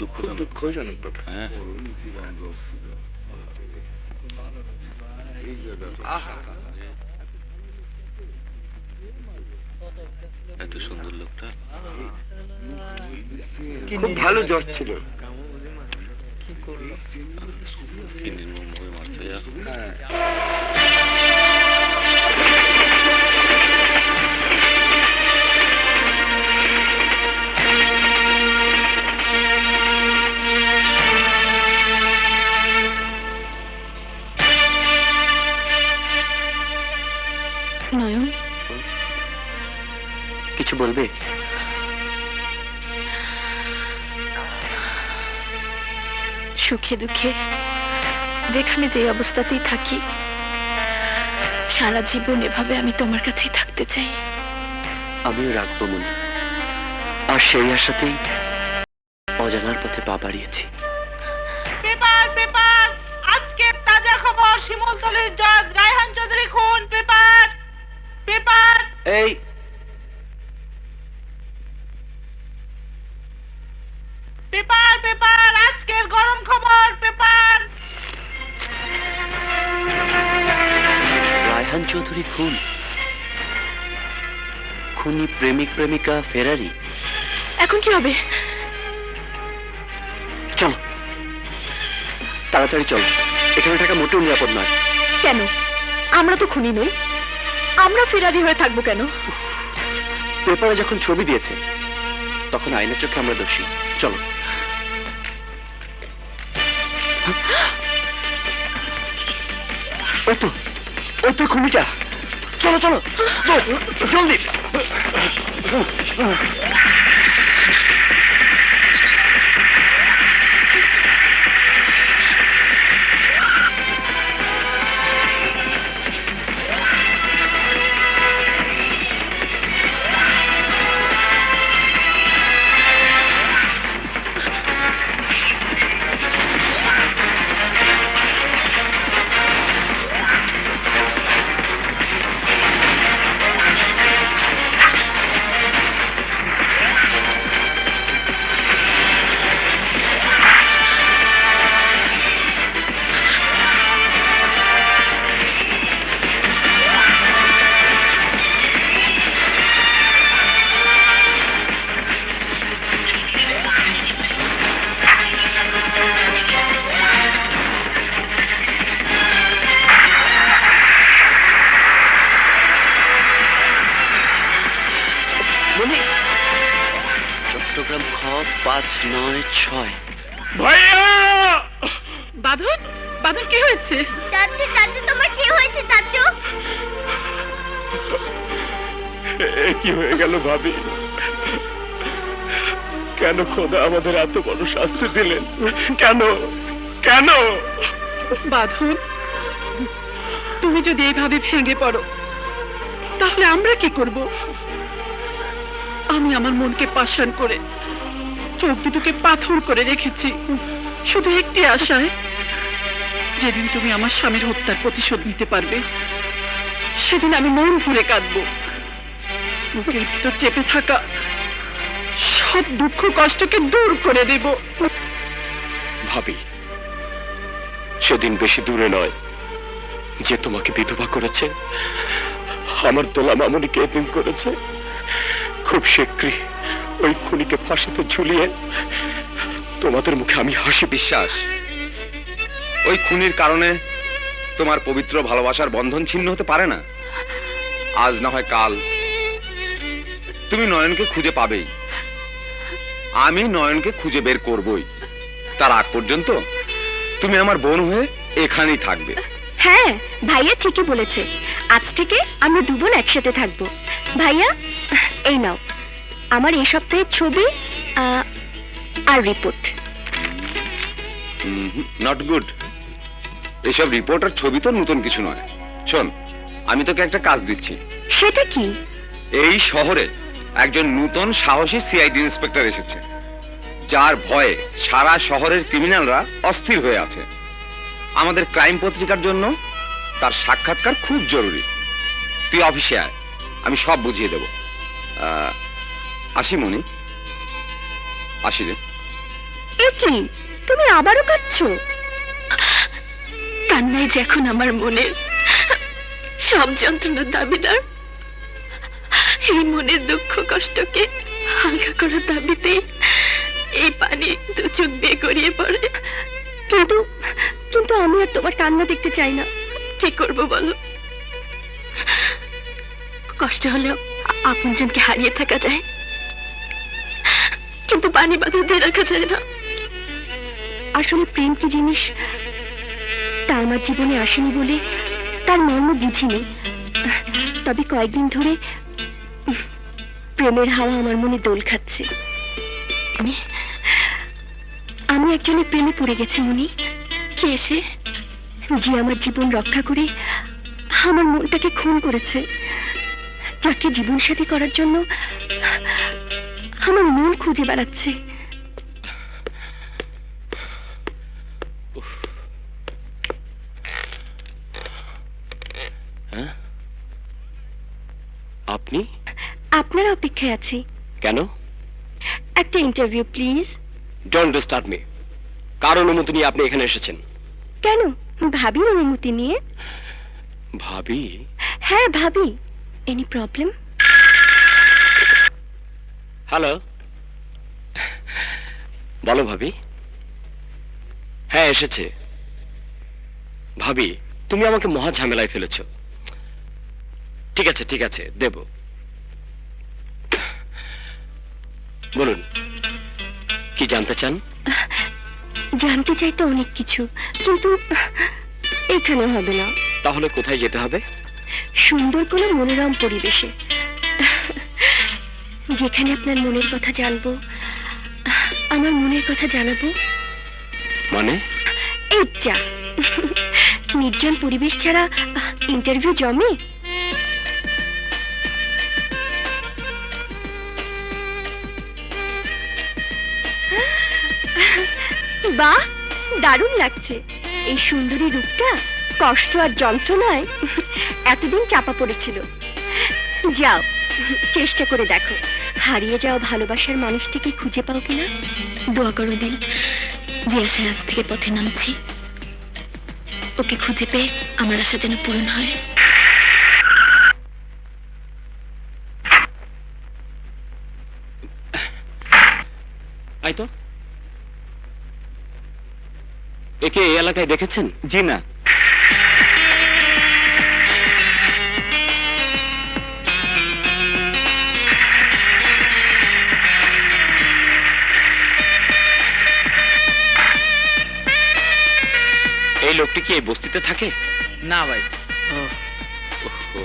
দুঃখজনক ব্যাপার। হ্যাঁ এত সুন্দর লোকটা খুব ভালো জ্বর ছিল। কি নির্মম ভাবে মারছে যা। নয়ন, কিছু বলবে? সুখে দুঃখে যেখানে যে অবস্থাতেই থাকি, সারা জীবন এভাবে আমি তোমার কাছেই থাকতে চাই। আমিও রাখবো মনে, আর সেই আশাতেই অজানার পথে পা বাড়িয়েছি। পেপার পেপার, আজকে তাজা খবর, শিমুলতলির জজ রায়হান চৌধুরী খুন। পেপার পেপার এই পেপার পেপার, আজকের গরম খবর। পেপার রায়হান চৌধুরী খুন, খুনি প্রেমিক প্রেমিকা ফেরারি। এখন কি হবে? চলো তাড়াতাড়ি চলো, এখানে থাকা মোটেও নিরাপদ নয়। কেন? আমরা তো খুনি নই, আমরা ফেরারি হয়ে থাকবো কেন? পেপারে যখন ছবি দিয়েছে তখন আইনের চোখে আমরা দোষী। চলো। ওই তো খুনিটা। চলো চলো জলদি। চট্টগ্রাম খ 596। ভাইয়া! বাঁধন, বাঁধন কি হয়েছে? চাচু চাচু, তোমার কি হয়েছে চাচু? কি হয়ে গেল ভাবি? কেন খোদা আমাদের এত বড় শাস্তি দিলেন? কেন কেন? বাঁধন, তুমি যদি এইভাবে ভেঙে পড়ো তাহলে আমরা কি করব? আমি আমার মনকে পাষাণ করে চোখ দুটোকে পাথর করে রেখেছি শুধু একটি আশায়, যেদিন তুমি আমার স্বামীর হত্যার প্রতিশোধ নিতে পারবে সেদিন আমি মন ভরে কাঁদবো। বুকের ভিতর চেপে থাকা সব দুঃখ কষ্টকে দূর করে দেব। ভাবি, সেদিন বেশি দূরে নয় যে তোমাকে বিধবা করেছে, আমার দোলা মামুনিকে এতিম করেছে। খুব শীঘ্রই ওই খুনিকে ফাঁসিতে ঝুলিয়ে তোমাদের মুখে আমি হাসি। বিশ্বাস ওই খুনির কারণে তোমার পবিত্র ভালোবাসার বন্ধন ছিন্ন হতে পারে না। আজ না হয় কাল তুমি নয়নকে খুঁজে পাবেই, আমি নয়নকে খুঁজে বের করবই। তার আগ পর্যন্ত তুমি আমার বোন হয়ে এখানেই থাকবে। হ্যাঁ, ভাইয়া ঠিকই বলেছে, আজ থেকে আমরা দু বোন একসাথে থাকবো। ভাইয়া, এই নাও আমার এই সপ্তাহের ছবি আর রিপোর্ট। Not good. এসব রিপোর্ট আর ছবি তো নতুন কিছু নয়। শোন, আমি তোকে একটা কাজ দিচ্ছি। সেটা কি? এই শহরে একজন নতুন সাহসী সিআইডি ইন্সপেক্টর এসেছে, যার ভয়ে সারা শহরের ক্রিমিনালরা অস্থির হয়ে আছে। আমাদের ক্রাইম পত্রিকার জন্য তার সাক্ষাৎকার খুব জরুরি। তুই অফিসে আয়, আমি সব বুঝিয়ে দেব। আসি মনি, আসি রে। এ কি, তুমি আবারও কাঁদছো? কান্নাই যে এখন আমার মনের সব যন্ত্রণার দাবিদার। এই মনের দুঃখ কষ্টকে হালকা করার দাবিতেই এই পানি দু চোখ বেয়ে গড়িয়ে পড়ে। কিন্তু কিন্তু আমি আর তোমার কান্না দেখতে চাই না। কি করব বলো? কষ্ট হলেও আপনজনকে হারিয়ে থাকা যায়, কিন্তু পানি বাঁধা দিয়ে রাখা যায় না। আসলে প্রেম কি জিনিস তা আমার জীবনে আসেনি বলে তার মর্ম বুঝিনি। তবে কয়েকদিন ধরে প্রেমের হাওয়া আমার মনে দোল খাচ্ছে। আমি একজনের প্রেমে পড়ে গেছি মনি। কে এসে যে আমার জীবন রক্ষা করে আমার মনটাকে খুন করেছে, যাকে জীবন সাথী করার জন্য আমার মন খুঁজে বেড়াচ্ছে। হ্যাঁ? আপনি? আপনার অপেক্ষায় আছি। কেন? একটা interview please. Don't disturb me. কার অনুমতি নিয়ে আপনি এখানে এসেছেন? কেন, ভাবির অনুমতি নিয়ে? ভাবি? হ্যাঁ ভাবি। Any problem? হ্যালো, বলো ভাবি। হ্যাঁ এসেছে। ভাবি, তুমি আমাকে মহা ঝামেলায় ফেলেছ। ঠিক আছে ঠিক আছে, দেব। বলুন, কি জানতে চান? জানতে চাই তো অনেক কিছু, কিন্তু এখানে হবে না। তাহলে কোথায় যেতে হবে? সুন্দর কোনো মনোরম পরিবেশে, যেখানে আপনার মনের কথা জানবো, আমার মনের কথা জানাবো। মানে? এই যা, নির্জন পরিবেশ ছাড়া ইন্টারভিউ জমে? বাহ, দারুণ লাগছে। এই সুন্দরী রূপটা কষ্ট আর যন্ত্রণায় এতদিন চাপা পড়েছিল। যাও, চেষ্টা করে দেখো, হারিয়ে যাওয়া ভালোবাসার মানুষটিকে খুঁজে পাও কিনা। দোয়া করো দিল, যে আশায় আজ থেকে পথে নামছি, ওকে খুঁজে পেয়ে আমার আশা যেন পূরণ হয়। আই তো, একে এই এলাকায় দেখেছেন? জি না। এই লোকটি কি এই বস্তিতে থাকে? না ভাই। ওহো।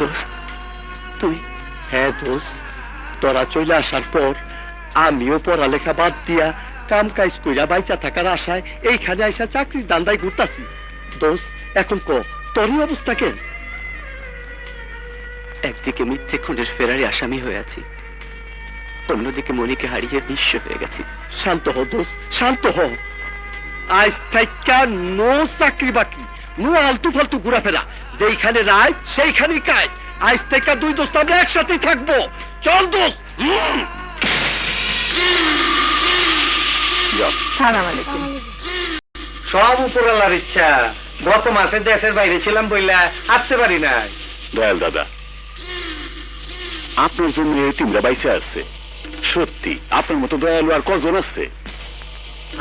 দোস্ত তুই? হ্যাঁ দোস্ত, তোরা চলে আসার পর আমিও পড়ালেখা বাদ দিয়া কাম কাজ কইরা বাইচা থাকার আশায় এইখানে আইসা চাকরির দান্দায় ঘুরতাছি। দোস্ত এখন ক, তোরই অবস্থা কেন? একদিকে মিথ্যে খুনের ফেরারি আসামি হয়ে আছি, অন্যদিকে মনিকে হারিয়ে নিঃস্ব হয়ে গেছি। শান্ত হ দোস্ত, শান্ত হ। আজ থেকে নো চাকরি বাকরি, নো আলতু ফালতু ঘোরাফেরা। যেইখানে রায় সেইখানেই কাজ। আজ থেকে দুই দোস্ত আমরা একসাথেই থাকবো। চল দোস্ত। সালাম আলাইকুম। সব উপরওয়ালার ইচ্ছা। গত মাসে দেশের বাইরে ছিলাম বইলা আসতে পারি নাই। দয়াল দাদা, আপনার জন্য এই তিনটা বাইসে আছে। সত্যি আপনার মতো দয়ালু আর কজন আছে?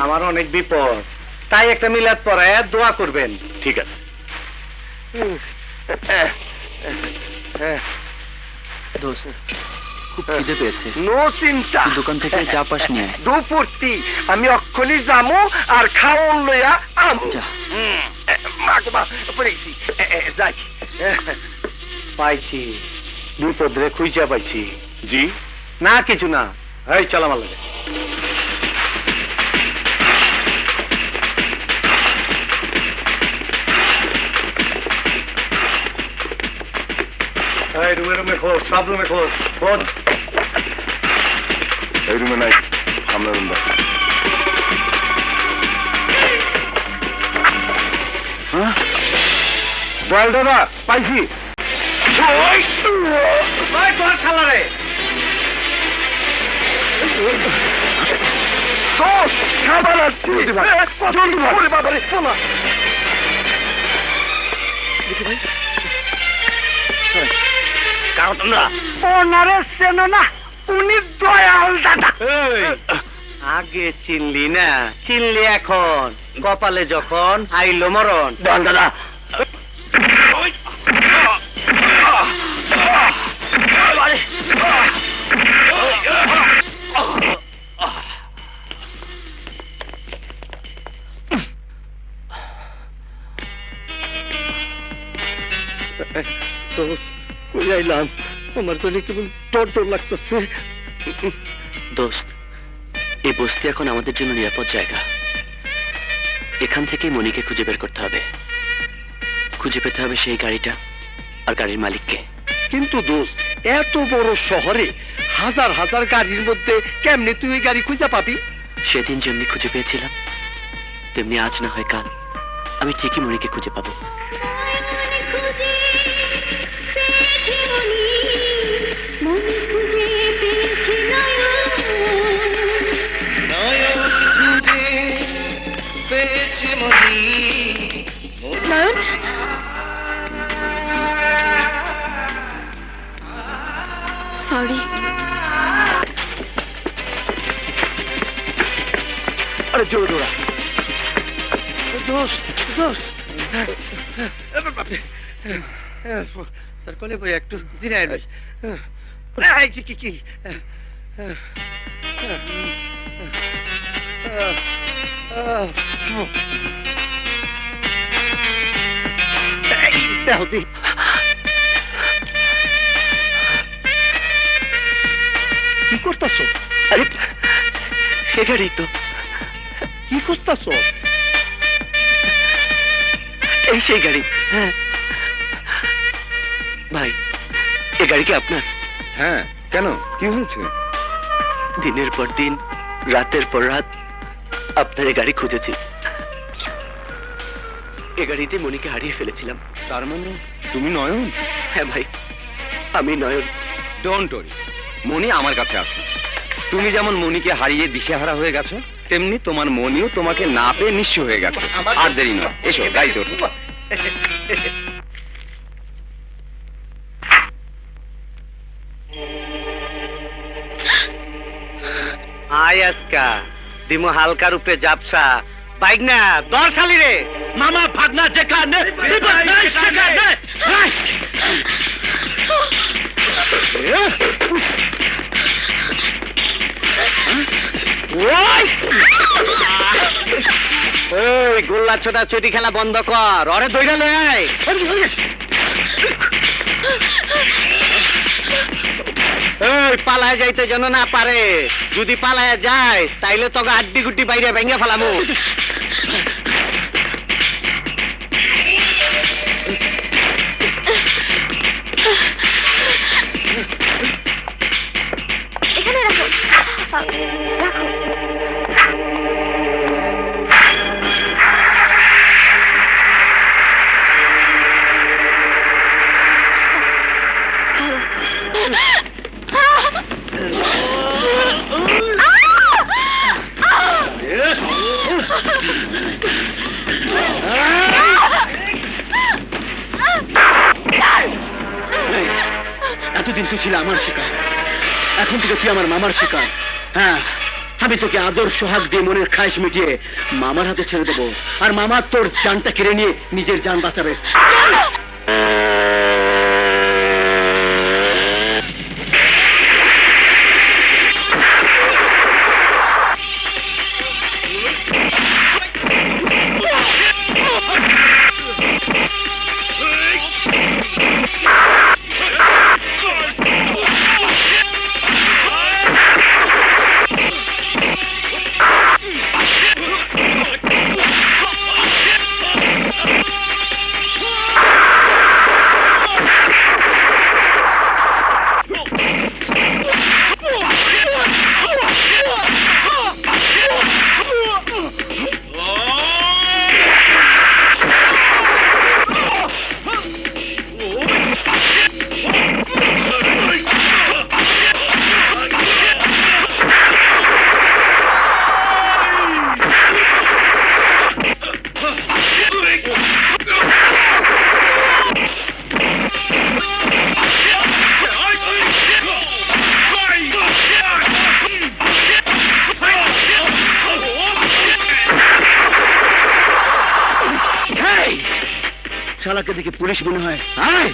আমার অনেক বিপদ, তাই একটা মিলাদ পড়ায় দোয়া করবেন। ঠিক আছে। দোস্ত, খুব খিদে পেয়েছে, নো চিন্তা, দোকান থেকে চা পাস নিয়ে আয়। দুপুরতি আমি অক্ষণি যামু আর খাওন লইয়া আমু। যা। মা গো মা, পড়ে গেছি। যাই। পাইছি, বিপদরে খুঁজা পাইছি। জি না কিছু না, এই চল আমার লাগে। এই রুমে রুমে খোঁজ, সব রুমে খোঁজ, খোঁজ। এই রুমে নাই, সামনে রুম দেখ। হ্যাঁ দয়াল দাদা পাইছি। তোর শালারে খাবার আসছি। কারো তোমরা ওনারে চেনো না, উনি দয়াল দাদা। আগে চিনলি না, চিনলি এখন, কপালে যখন আইলো মরণ। দয়াল দাদা কই আইলাম, আমার তো কেমন ডর ডর লাগতেছে। দোস্ত, এই বস্তি এখন আমাদের জন্য নিরাপদ জায়গা। এখান থেকে মনিকে খুঁজে বের করতে হবে, খুঁজে পেতে হবে সেই গাড়িটা আর গাড়ির মালিককে। কিন্তু দোস্ত, এত বড় শহরে হাজার হাজার গাড়ির মধ্যে কেমনে তুই ওই গাড়ি খুঁজে পাবি? সেদিন যেমনি খুঁজে পেয়েছিলাম, তেমনি আজ না হয় কাল আমি ঠিকই মনিকে খুঁজে পাবো। নয়ন, সরি। আরে জোরে জোরা দোস্ত, দোস্ত তার কলে বই একটু জিরায় নয়। কি কি কি করতেছ? আরে এ গাড়ি তো। কি করতেছ? এই সেই গাড়ি। হ্যাঁ ভাই, এ গাড়ি কি আপনার? হ্যাঁ, কেন, কি হয়েছে? দিনের পর দিন, রাতের পর রাত আপনার এ গাড়ি খুঁজেছি। এ গাড়িতে মনিকে হারিয়ে ফেলেছিলাম। তার মানে তুমি নয়ন? হ্যাঁ ভাই, আমি নয়ন। ডোন্ট ওয়ারি, মনি আমার কাছে আছে। তুমি যেমন মনিকে হারিয়ে দিশেহারা হয়ে গেছো, তেমনি তোমার মনিও তোমাকে না পেয়ে নিঃস্ব হয়ে গেছে। আর দেরি নয়, এসো গাড়ি তোর। আয় আজকা দিমু হালকা রূপে জাপসা বাইক না দর্শালি রে। মামা ভাগনা যেখানে বিপদ নাই সেখানে। ওই গোল্লা ছোটা চুটি খেলা বন্ধ কর, অরে দইরা লই আয়। এই পালায় যাইতে যেন না পারে, যদি পালায় যায় তাইলে তোকে আড্ডি গুড্ডি বাইরে ভেঙে ফেলামু। এখানে রাখো, রাখো। এতদিন তুই ছিল আমার শিকার, এখন থেকে তুই আমার মামার শিকার। হ্যাঁ, আমি তোকে আদর সোহাগ দিয়ে মনের খায়েশ মিটিয়ে মামার হাতে ছেড়ে দেবো, আর মামা তোর জানটা কেড়ে নিয়ে নিজের জান বাঁচাবে। শালাকে দেখে পুলিশ মনে হয়। আয়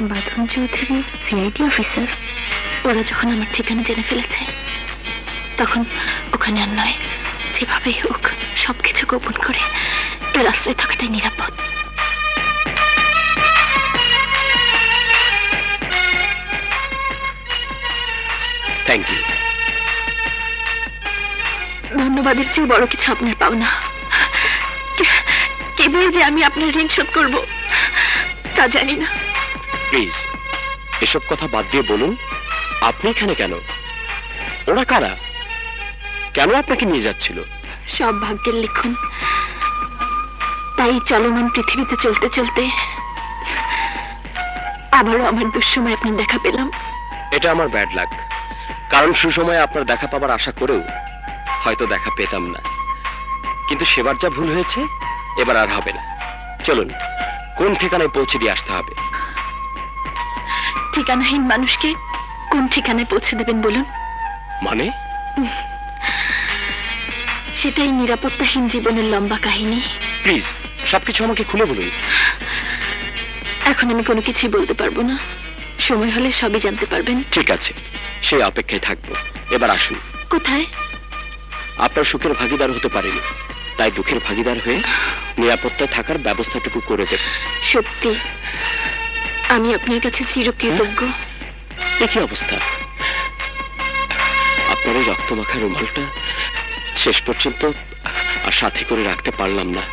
বাঁধন চৌধুরী সিআইডি অফিসার, ওরা যখন আমার ঠিকানা জেনে ফেলেছে তখন ওখানে আর নয়, যেভাবেই হোক সবকিছু গোপন করে এর আশ্রয় থাকাটাই নিরাপদ। Thank you. ধন্যবাদের চেয়ে বড় কিছু আপনার পাওনা। কিভাবে যে আমি আপনার ঋণ শোধ করবো তা জানি না। প্লিজ এসব কথা বাদ দিয়ে বলুন, আপনি এখানে কেন? ওরা কারা? কেন আপনাকে নিয়ে যাচ্ছিল? সব ভাগ্যের লিখন। তাই চলমান পৃথিবীতে চলতে চলতে আবারও আমার দুঃসময় আপনার দেখা পেলাম। এটা আমার ব্যাড লাক, কারণ সুসময়ে আপনার দেখা পাবার আশা করেও হয়তো দেখা পেতাম না। কিন্তু সেবার যা ভুল হয়েছে এবার আর হবে না। চলুন, কোন ঠিকানায় পৌঁছে দিয়ে আসতে হবে? ঠিকানাহীন মানুষকে কোন ঠিকানায় পৌঁছে দেবেন বলুন? মানে? সেটাই নিরাপত্তাহীন জীবনের লম্বা কাহিনী। প্লিজ সবকিছু আমাকে খুলে বলুন। এখন আমি কোনো কিছুই বলতে পারবো না, সময় হলে সবই জানতে পারবেন। ঠিক আছে, সেই অপেক্ষায় থাকবো। এবার আসুন। কোথায়? আপনার সুখের ভাগিদার হতে পারিনি, তাই দুঃখের ভাগিদার হয়ে নিরাপত্তায় থাকার ব্যবস্থাটুকু করে দেব। সত্যি আমি আপনার কাছে চিরকৃতজ্ঞ। কি অবস্থা? আপনার এই রক্তমাখা রুমালটা শেষ পর্যন্ত আর সাথে করে রাখতে পারলাম না।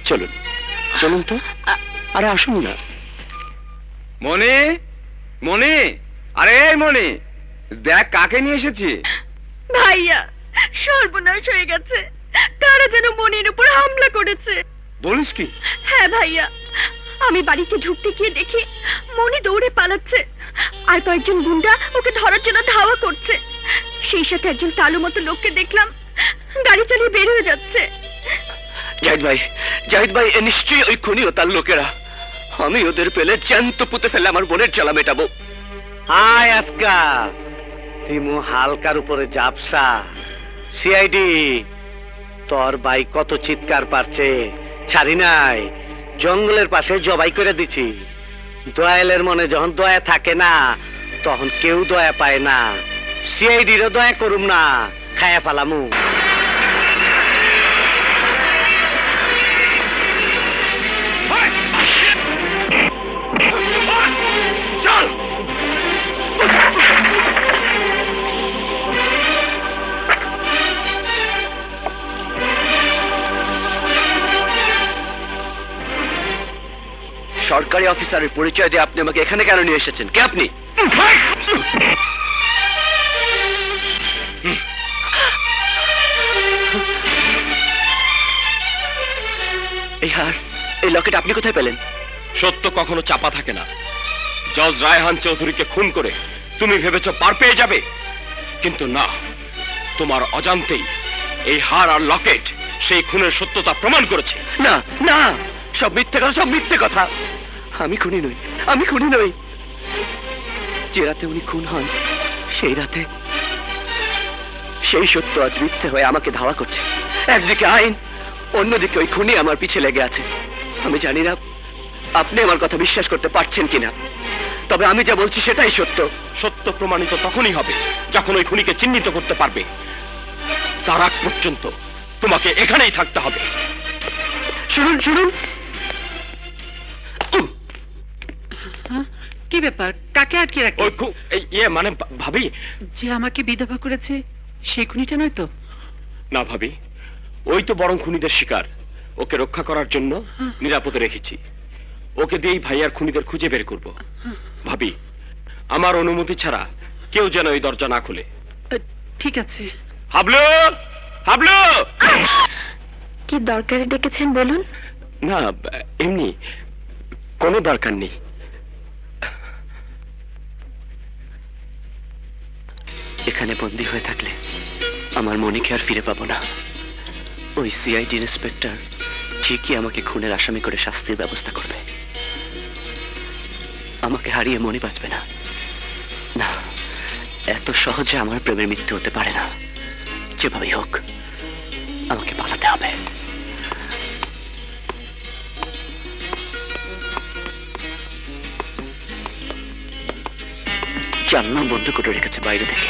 চলুন চলুন তো, আরে আসুন না। মনি, মনি, আরে এই মনি, দেখ কাকে নিয়ে এসেছি। ভাইয়া, সর্বনাশ হয়ে গেছে। কারা যেন মনির উপর হামলা করেছে। বলিস কি? হ্যাঁ ভাইয়া, আমি বাড়িতে ঢুকতে গিয়ে দেখি মনি দৌড়ে পালাচ্ছে, আর কয়েকজন গুন্ডা ওকে ধরার জন্য ধাওয়া করছে। সেই সাথে একজন কালো মতো লোককে দেখলাম গাড়ি চালিয়ে বের হয়ে যাচ্ছে। জাহিদ ভাই, এ নিশ্চয়ই ওই খুনি ও তার লোকেরা। আমি ওদের পেলে জ্যান্ত পুঁতে ফেলে আমার বোনের জ্বালা মেটাবো। আয় আজকা তিমু হালকার উপরে জাপসা। সিআইডি তোর ভাই কত চিৎকার পারছে, ছাড়ি নাই। জঙ্গলের পাশে জবাই করে দিছি। দয়ালের মনে যখন দয়া থাকে না তখন কেউ দয়া পায় না। সিআইডিরও দয়া করুম না, খায়া পালামু। সরকারি অফিসারের পরিচয় দিয়ে আপনি আমাকে এখানে কেন নিয়ে এসেছেন? কে আপনি? এই হার, এই লকেট আপনি কোথায় পেলেন? সত্য কখনো চাপা থাকে না। জজ রায়হান চৌধুরীকে খুন করে তুমি ভেবেছো পার পেয়ে যাবে, কিন্তু না, তোমার অজান্তেই এই হার আর লকেট সেই খুনের সত্যতা প্রমাণ করেছে। না না, সব মিথ্যে কথা, সব মিথ্যে কথা। আমি খুনি নই, আমি খুনি নই। যে রাতে উনি খুন হন সেই রাতে সেই সত্য আজ মিথ্যে হয়ে আমাকে ধাওয়া করছে। একদিকে আইন, অন্যদিকে ওই খুনি আমার পিছে লেগে আছে। আমি জানি না আপনি আমার কথা বিশ্বাস করতে পারছেন কিনা, তবে আমি যা বলছি সেটাই সত্য। সত্য প্রমাণিত তখনই হবে যখন ওই খুনিকে চিহ্নিত করতে পারবে। তার আগ পর্যন্ত তোমাকে এখানেই থাকতে হবে। শুনুন শুনুন, কি ব্যাপার? কাকে আটকে রাখে? ওই মানে ভাবি, যে আমাকে বিধবা করেছে সেই খুনিটা নয় তো? না ভাবি, ওই তো বরং খুনিদের শিকার। ওকে রক্ষা করার জন্য নিরাপদে রেখেছি। ওকে দিয়েই ভাইয়ার খুনিদের খুঁজে বের করব। ভাবি, আমার অনুমতি ছাড়া কেউ যেন এই দরজা না খুলে। ঠিক আছে। হাবলু, হাবলু! কি দরকারে ডেকেছেন বলুন? না, এমনি কোনো দরকার নেই। এখানে বন্দী হয়ে থাকলে আমার মনিকে আর ফিরে পাবো না। ওই সিআইডি ইন্সপেক্টর ঠিকই আমাকে খুনের আসামি করে শাস্তির ব্যবস্থা করবে। আমাকে হারিয়ে মনি বাঁচবে না। না, এত সহজে আমার প্রেমের মৃত্যু হতে পারে না। যেভাবেই হোক আমাকে পালাতে হবে। জানলাম বন্ধ করে রেখেছে বাইরে থেকে।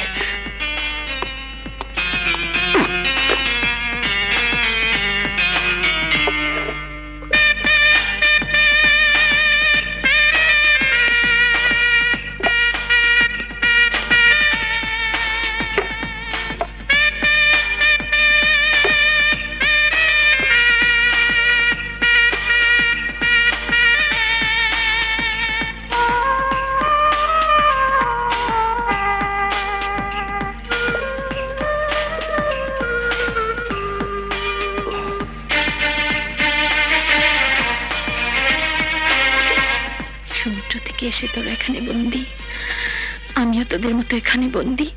সমুদ্র থেকে এসে তোরা এখানে বন্দি, আমিও তোদের মতো এখানে বন্দি।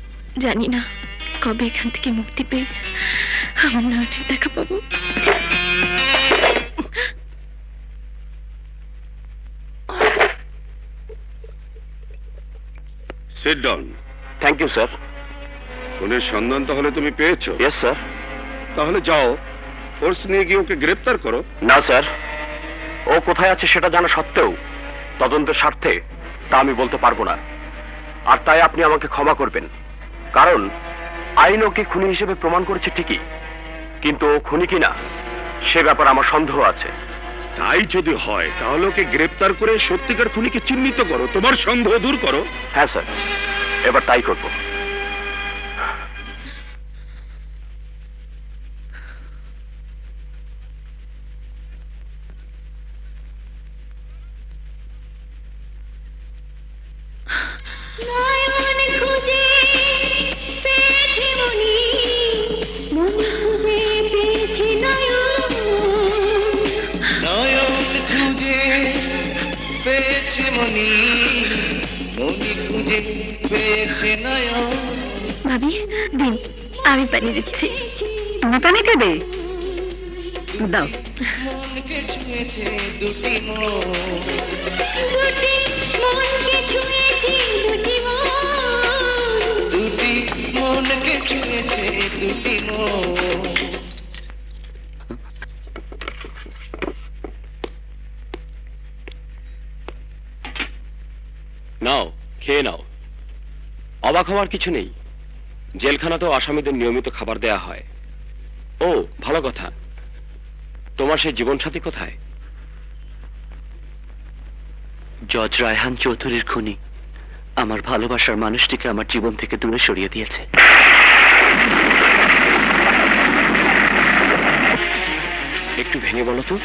জানি না কবে এখান থেকে মুক্তি পেয়ে আমার নয়নের দেখা পাবো। Sit down. Thank you sir. খুনের সন্ধান তাহলে তুমি পেয়েছো? Yes sir. তাহলে যাও, ফোর্স নিয়ে গিয়ে ওকে গ্রেফতার করো। না স্যার, ও কোথায় আছে সেটা জানা সত্ত্বেও তদন্তের স্বার্থে তা আমি বলতে পারবো না। আর তাই আপনি আমাকে ক্ষমা করবেন, কারণ আইন ওকে খুনি হিসেবে প্রমাণ করেছে ঠিকই, কিন্তু ও খুনি কিনা সে ব্যাপারে আমার সন্দেহ আছে। তাই যদি হয় তাহলে ওকে গ্রেফতার করে সত্যিকার খুনিকে চিহ্নিত করো, তোমার সন্দেহ দূর করো। হ্যাঁ স্যার, এবার তাই করবো। ভাবি দিন, আমি পানি দিচ্ছি। তুমি পানি দেবে? দাও। নাও, খেয়ে নাও। অবাক হওয়ার কিছু নেই, জেলখানাতেও আসামিদের নিয়মিত খাবার দেয়া হয়। ও ভালো কথা, তোমার সেই জীবনসাথী কোথায়? জজ রায়হান চৌধুরীর খুনি আমার ভালোবাসার মানুষটিকে আমার জীবন থেকে দূরে সরিয়ে দিয়েছে। একটু ভেঙে বলো তো।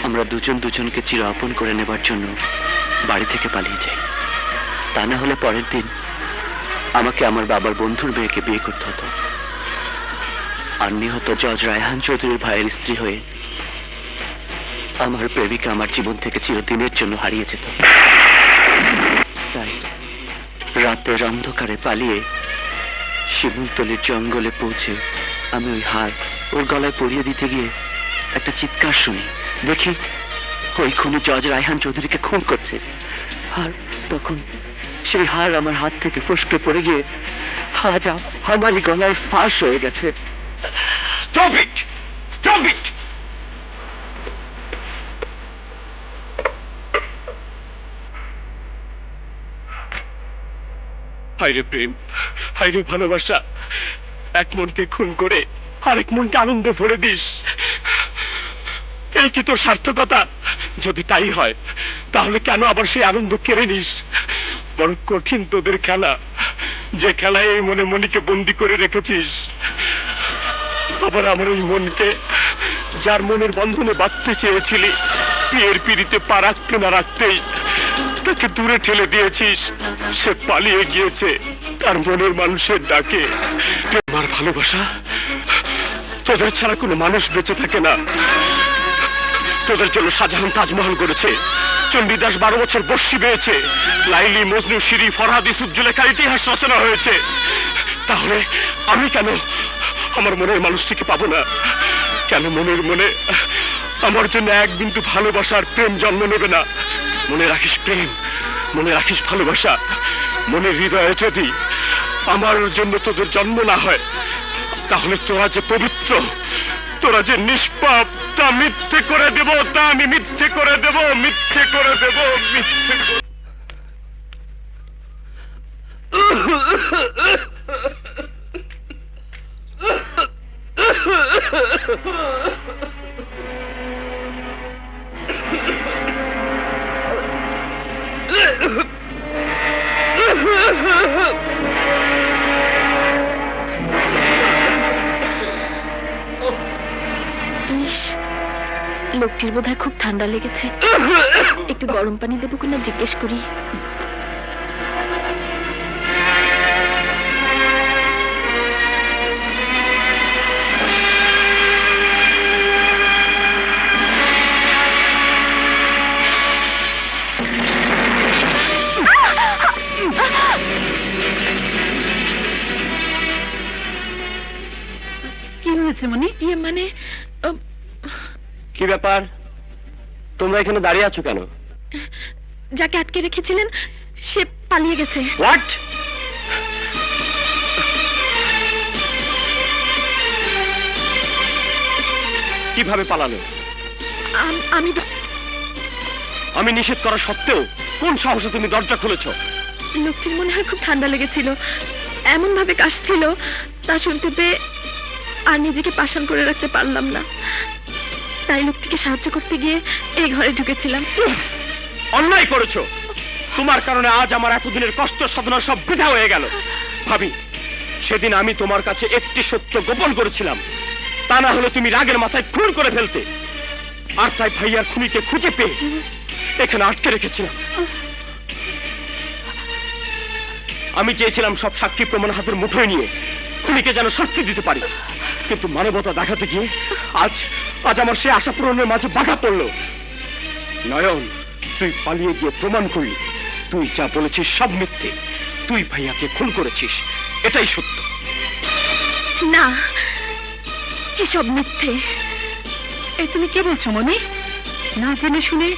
আমরা দুজন দুজনকে চির আপন করে নেবার জন্য বাড়ি থেকে পালিয়ে যাই। তা না হলে পরের দিন আমাকে আমার বাবার বন্ধুর মেয়েকে বিয়ে করতে হতো। আর নিহত জজ রায়হান চৌধুরীর ভাইয়ের স্ত্রী হয়ে আমার প্রেমিকা আমার জীবন থেকে চিরদিনের জন্য হারিয়ে যেত। তাই রাতের অন্ধকারে পালিয়ে শিমুলতলির জঙ্গলে পৌঁছে আমি ওই হার ওর গলায় পরিয়ে দিতে গিয়ে একটা চিৎকার শুনি। দেখি ওই খুনি জজ রায়হান চৌধুরীকে খুন করছে। আর তখন সেই হার আমার হাত থেকে ফসকে পড়ে গিয়ে আজ আমারই গলায় ফাঁস হয়ে গেছে। Stop it! Stop it! হায়রে প্রেম, হায়রে ভালোবাসা, এক মনকে খুন করে আরেক মনকে আনন্দে ভরে দিস। এই কি তোর সার্থকতা? যদি তাই হয় তাহলে কেন আবার সেই আনন্দ কেড়ে নিস? বড় কঠিন তোদের খেলা, যে খেলায় এই মনে মনিকে বন্দি করে রেখেছিস। আবার আমার ওই মনকে, যার মনের বন্ধনে বাঁধতে চেয়েছিলি, বিয়ের পিড়িতে পা রাখতে না রাখতেই তাকে দূরে ঠেলে দিয়েছিস। সে পালিয়ে গিয়েছে তার মনের মানুষের ডাকে। আমার ভালোবাসা, তোদের ছাড়া কোনো মানুষ বেঁচে থাকে না। তোদের জন্য শাহজাহান তাজমহল করেছে, চণ্ডীদাস 12 বছর বর্ষি পেয়েছে, লাইলি, মজনু, শিরি, ফরহাদ, ইউসুফ, জুলেখার ইতিহাস রচনা হয়েছে। তাহলে আমি কেন আমার মনের মানুষটিকে পাবো না? কেন মনের মনে আমার জন্য এক বিন্দু ভালোবাসার প্রেম জন্ম নেবে না? মনে রাখিস প্রেম, মনে রাখিস ভালোবাসা, মনের হৃদয়ে যদি আমার জন্য তোদের জন্ম না হয়, তাহলে তোরা যে পবিত্র, তোরা যে নিষ্পাপ, তা মিথ্যে করে দেব, তা আমি মিথ্যে করে দেব, মিথ্যে করে দেব, মিথ্যে করে। ইস, লোকটির বোধহয় খুব ঠান্ডা লেগেছে। একটু গরম পানি দেবো কিনা জিজ্ঞেস করি। কি হয়েছে মনি? ইয়ে মানে কি ব্যাপার, তোমরা এখানে দাঁড়িয়ে আছো কেন? যাকে আটকে রেখেছিলেন সে পালিয়ে গেছে। হোয়াট? কিভাবে পালালো? আমি আমি নিষেধ করা সত্ত্বেও কোন সাহসে তুমি দরজা খুলেছো? লোকটির মনে হয় খুব ঠান্ডা লেগেছিল, এমন ভাবে কাশছিল, তা শুনতে পেয়ে আর নিজেকে পাষাণ করে রাখতে পারলাম না, তাই লোকটিকে সাহায্য করতে গিয়ে এই ঘরে ঢুকেছিলাম। অন্যায় করেছো, তোমার কারণে আজ আমার এতদিনের কষ্ট সাধনা সব বৃথা হয়ে গেল। ভাবি, সেদিন আমি তোমার কাছে একটি সত্য গোপন করেছিলাম, তা না হলে তুমি রাগের মাথায় খুন করে ফেলতে, আর তাই ভাইয়ার খুনিকে খুঁজে পেয়ে এখানে আটকে রেখেছিলাম। আমি চেয়েছিলাম সব সাক্ষী প্রমাণ হাতের মুঠোয় নিয়ে খুনিকে যেন শাস্তি দিতে পারি, কিন্তু মানবতা দেখাতে গিয়ে আজ আমার সে আশা পূরণের মাঝে বাধা পড়ল। নয়ন, তুই পালিয়ে গিয়ে প্রমাণ করলি তুই যা বলেছিস সব মিথ্যে, তুই ভাইয়াকে খুন করেছিস, এটাই সত্য। না, এসব মিথ্যে। এই তুমি কে বলছো মনি? না জেনে শুনে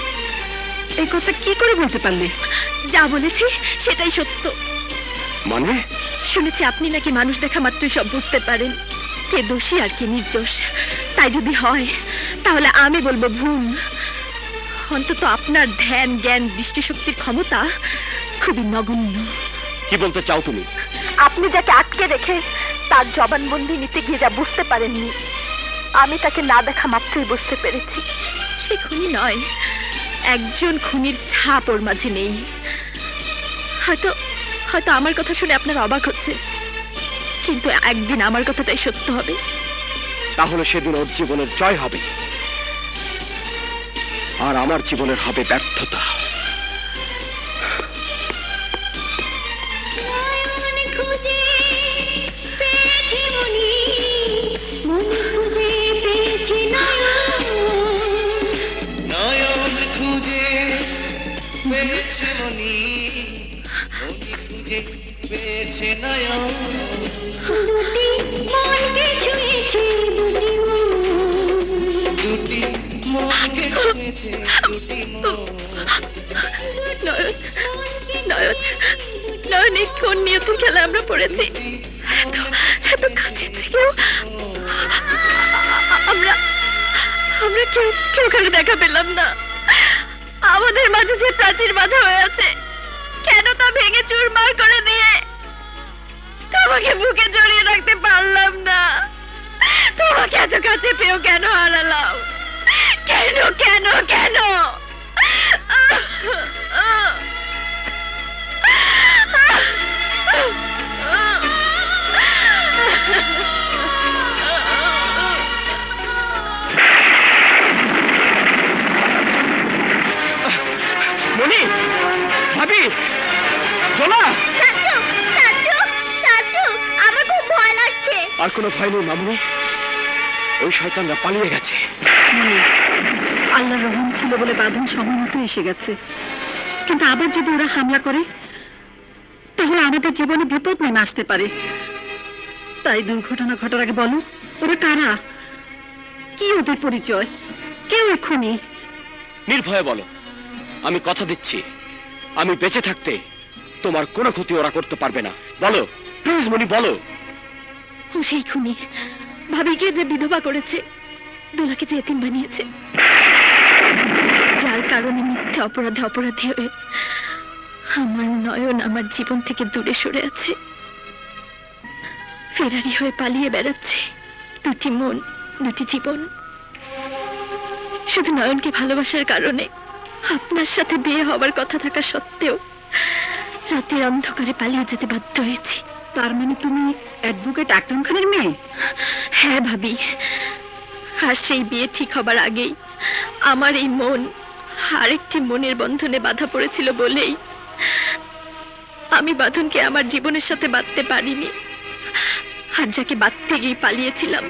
এই কথা কি করে বলতে পারলে? যা বলেছি সেটাই সত্য। মানে? শুনেছি আপনি নাকি মানুষ দেখা মাত্রই সব বুঝতে পারেন, কে দোষী আর কে নির্দোষ। তাই যদি হয় তাহলে আমি বলবো ভুল। অন্তত আপনার ধ্যান, জ্ঞান, দৃষ্টিশক্তির ক্ষমতা খুবই নগণ্য। কি বলতে চাও তুমি? আপনি যাকে আটকে রেখে তার জবানবন্দি নিতে গিয়ে যা বুঝতে পারেননি, আমি তাকে না দেখা মাত্রই বুঝতে পেরেছি। সে খুনি নয়, একজন খুনির ছাপ ওর মাঝে নেই। হয়তো হয়তো আমার কথা শুনে আপনার অবাক হচ্ছে, কিন্তু একদিন আমার কথাটাই সত্য হবে। তাহলে সেদিন ওর জীবনের জয় হবে, আর আমার জীবনের হবে ব্যর্থতা। নয়ন, এই কোন নিয়তির খেলা আমরা পড়েছি? এত কাছে থেকেও আমরা কেউ কারো দেখা পেলাম না। আমাদের মাঝে যে প্রাচীর বাঁধা হয়ে আছে, কেন তা ভেঙে চুরমার করে দিয়ে তোমাকে বুকে জড়িয়ে রাখতে পারলাম না? তোমাকে এত কাছে পেয়েও কেন হারালাম? কেন কেন কেন? মনি, ভাবি, জোলা, আমার খুব ভয় লাগছে। আর কোনো ভয় নেই মামুনি, ওই শয়তানরা পালিয়ে গেছে। আল্লাহর রহম ছিল বলে বাঁধন সময় মতো এসে গেছে, কিন্তু আবার যদি ওরা হামলা করে তাহলে আমাদের জীবনে বিপদ নেমে আসতে পারে। তাই দুর্ঘটনা ঘটার আগে বলো, ওরা কারা, কি ওদের পরিচয়, কেউ এক্ষুনি। নির্ভয়ে বলো, আমি কথা দিচ্ছি আমি বেঁচে থাকতে তোমার কোনো ক্ষতি ওরা করতে পারবে না। বলো প্লিজ মনি, বলো। ও সেই খুনি, ভাবিকে যে বিধবা করেছে, দোলাকে যে এতিম বানিয়েছে, যার কারণে মিথ্যে অপরাধে অপরাধী হয়ে আমার নয়ন আমার জীবন থেকে দূরে সরে আছে, ফেরারি হয়ে পালিয়ে বেড়াচ্ছে। দুটি মন, দুটি জীবন। শুধু নয়নকে ভালোবাসার কারণে আপনার সাথে বিয়ে হবার কথা থাকা সত্ত্বেও রাতের অন্ধকারে পালিয়ে যেতে বাধ্য হয়েছি। তার মানে তুমি অ্যাডভোকেট আকরাম খানের মেয়ে? হ্যাঁ ভাবি, আর সেই বিয়ে ঠিক হবার আগেই আমার এই মন আরেকটি মনের বন্ধনে বাঁধা পড়েছিল বলেই আমি বাঁধনকে আমার জীবনের সাথে বাঁধতে পারিনি। আর যাকে বাঁধতে গিয়ে পালিয়েছিলাম,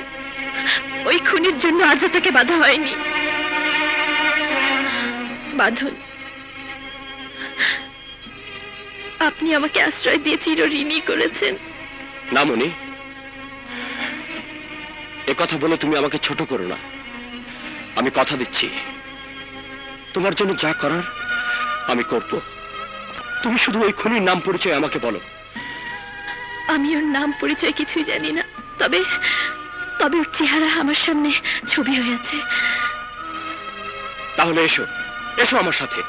ওই খুনির জন্য আজও তাকে বাঁধা হয়নি। বাঁধন, আপনি আমাকে আশ্রয় দিয়ে চিরঋণী করেছেন। না মনি, এ কথা বলে তুমি আমাকে ছোট করো না। আমি কথা দিচ্ছি, তোমার জন্য যা করার আমি করব। তুমি শুধু ওই খুনির নাম পরিচয় আমাকে বলো। আমি ওর নাম পরিচয় কিছুই জানি না, তবে তবে ওর চেহারা আমার সামনে ছবি হয়ে আছে। তাহলে এসো, এসো আমার সাথে।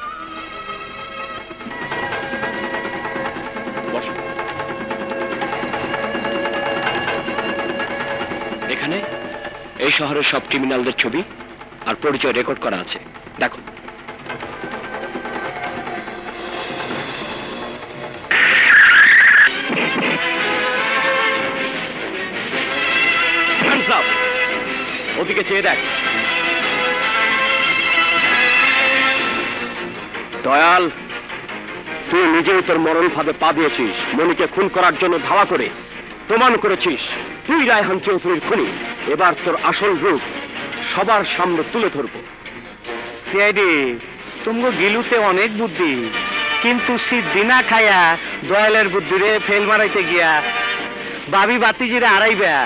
বসো। এখানে এই শহরের সব ক্রিমিনালদের ছবি আর পরিচয় রেকর্ড করা আছে, দেখো। ওদিকে চেয়ে দেখ। দয়াল, তুই নিজেই তোর মরণ ফাঁদে পা দিয়েছিস। মনিকে খুন করার জন্য ধাওয়া করে প্রমাণ করেছিস তুই রায়হান চৌধুরীর খুনি। এবার তোর আসল রূপ সবার সামনে তুলে ধরবো। সিআইডি, তুমগো গিলুতে অনেক বুদ্ধি, কিন্তু সিদ্ধি না খায়া দয়ালের বুদ্ধিরে ফেল মারাইতে গিয়া বাবি বাতিজিরে হারাইবা।